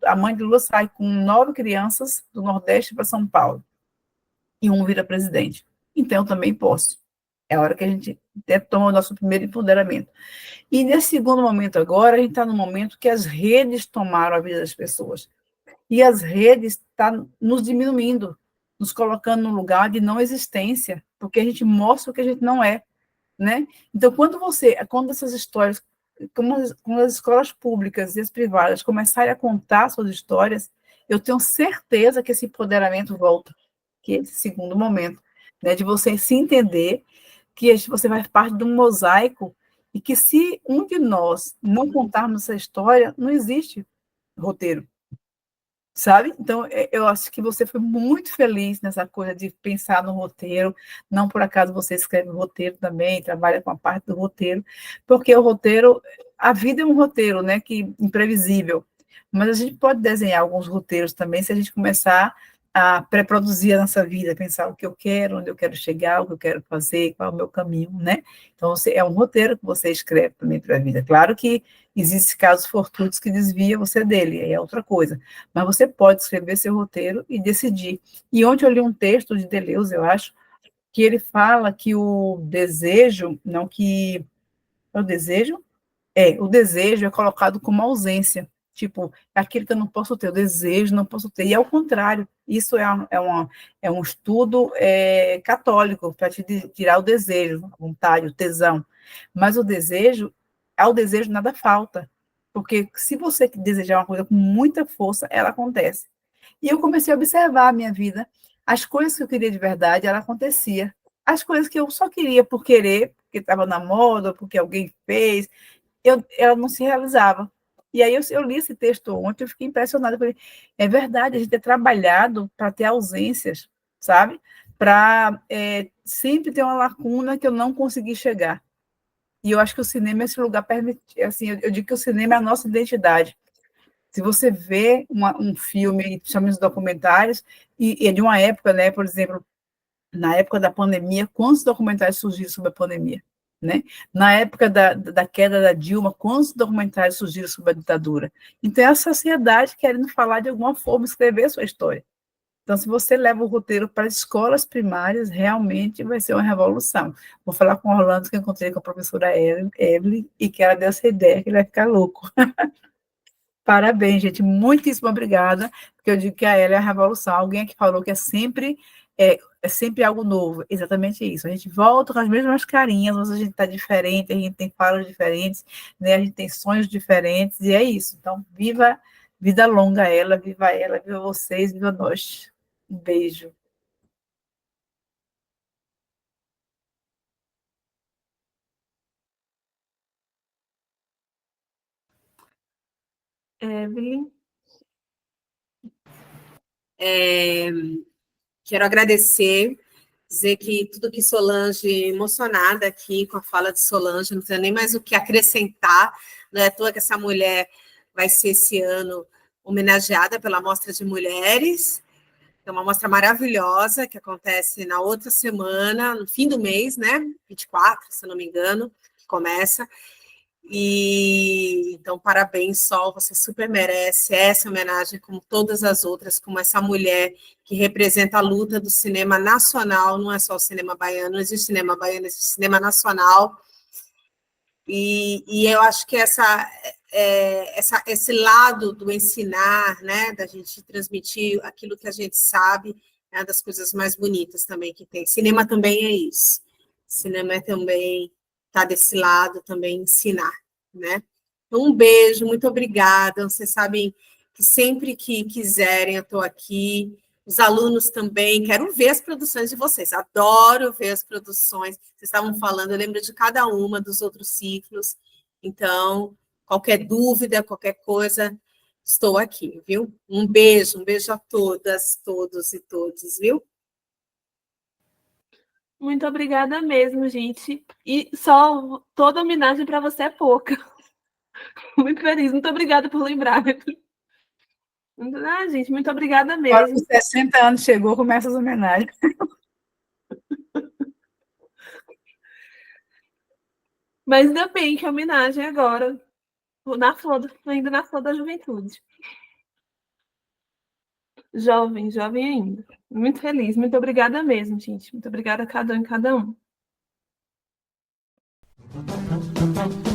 a mãe de Lula sai com 9 crianças do Nordeste para São Paulo, e um vira presidente. Então, eu também posso. É a hora que a gente toma o nosso primeiro empoderamento. E nesse segundo momento agora, a gente está no momento que as redes tomaram a vida das pessoas. E as redes estão nos diminuindo, nos colocando num lugar de não existência, porque a gente mostra o que a gente não é, né? Então, quando essas histórias, quando as escolas públicas e as privadas começarem a contar suas histórias, eu tenho certeza que esse empoderamento volta, que é esse segundo momento, né, de você se entender que você faz parte de um mosaico e que se um de nós não contarmos essa história, não existe roteiro, sabe? Então, eu acho que você foi muito feliz nessa coisa de pensar no roteiro, não por acaso você escreve roteiro também, trabalha com a parte do roteiro, porque o roteiro, a vida é um roteiro, né, que imprevisível, mas a gente pode desenhar alguns roteiros também se a gente começar a pré-produzir a nossa vida, pensar o que eu quero, onde eu quero chegar, o que eu quero fazer, qual é o meu caminho, né? Então, é um roteiro que você escreve também para a vida. Claro que existem casos fortuitos que desvia você dele, aí é outra coisa. Mas você pode escrever seu roteiro e decidir. E ontem eu li um texto de Deleuze, eu acho, que ele fala que o desejo, não que... É o desejo? O desejo é colocado como ausência. Tipo, é aquilo que eu não posso ter, o desejo não posso ter. E é o contrário. Isso é um estudo católico, para te tirar o desejo, a vontade, o tesão. Mas o desejo, ao desejo nada falta. Porque se você desejar uma coisa com muita força, ela acontece. E eu comecei a observar a minha vida. As coisas que eu queria de verdade, ela acontecia. As coisas que eu só queria por querer, porque estava na moda, porque alguém fez, ela não se realizava. E aí eu li esse texto ontem, eu fiquei impressionada. Eu falei, é verdade, a gente é trabalhado para ter ausências, sabe? Para sempre ter uma lacuna que eu não consegui chegar. E eu acho que o cinema é esse lugar, assim, eu digo que o cinema é a nossa identidade. Se você vê um filme, chama os documentários, e é de uma época, né, por exemplo, na época da pandemia, quantos documentários surgiram sobre a pandemia? Né? Na época da queda da Dilma, quantos documentários surgiram sobre a ditadura? Então, é a sociedade querendo falar de alguma forma, escrever a sua história. Então, se você leva o roteiro para as escolas primárias, realmente vai ser uma revolução. Vou falar com o Orlando, que eu encontrei com a professora Evelyn, e que ela deu essa ideia, que ele vai ficar louco. Parabéns, gente. Muitíssimo obrigada, porque eu digo que a ela é a revolução. Alguém aqui falou que é sempre algo novo. Exatamente isso. A gente volta com as mesmas carinhas, mas a gente está diferente, a gente tem falas diferentes, né? A gente tem sonhos diferentes, e é isso. Então, viva, vida longa ela, viva vocês, viva nós. Um beijo. Evelyn. Quero agradecer, dizer que tudo que Solange, emocionada aqui com a fala de Solange, não tenho nem mais o que acrescentar, não é à toa que essa mulher vai ser esse ano homenageada pela Mostra de Mulheres, é uma mostra maravilhosa que acontece na outra semana, no fim do mês, né? 24, se não me engano, começa. E então, parabéns, Sol, você super merece essa homenagem, como todas as outras, como essa mulher que representa a luta do cinema nacional, não é só o cinema baiano, não existe cinema baiano, existe cinema nacional. E eu acho que esse lado do ensinar, né, da gente transmitir aquilo que a gente sabe, é uma das coisas mais bonitas também que tem. Cinema também é isso. Cinema é também estar desse lado, também ensinar, né? Então, um beijo, muito obrigada. Vocês sabem que sempre que quiserem, eu estou aqui. Os alunos também, quero ver as produções de vocês, adoro ver as produções. Vocês estavam falando, eu lembro de cada uma dos outros ciclos. Então, qualquer dúvida, qualquer coisa, estou aqui, viu? Um beijo a todas, todos e todos, viu? Muito obrigada mesmo, gente. E só toda homenagem para você é pouca. Muito feliz. Muito obrigada por lembrar. Gente, muito obrigada Agora, mesmo. os 60 anos chegou, começa as homenagens. Mas ainda bem que a homenagem agora, ainda na flor da juventude. Jovem ainda. Muito feliz. Muito obrigada mesmo, gente. Muito obrigada a cada um e cada um. Música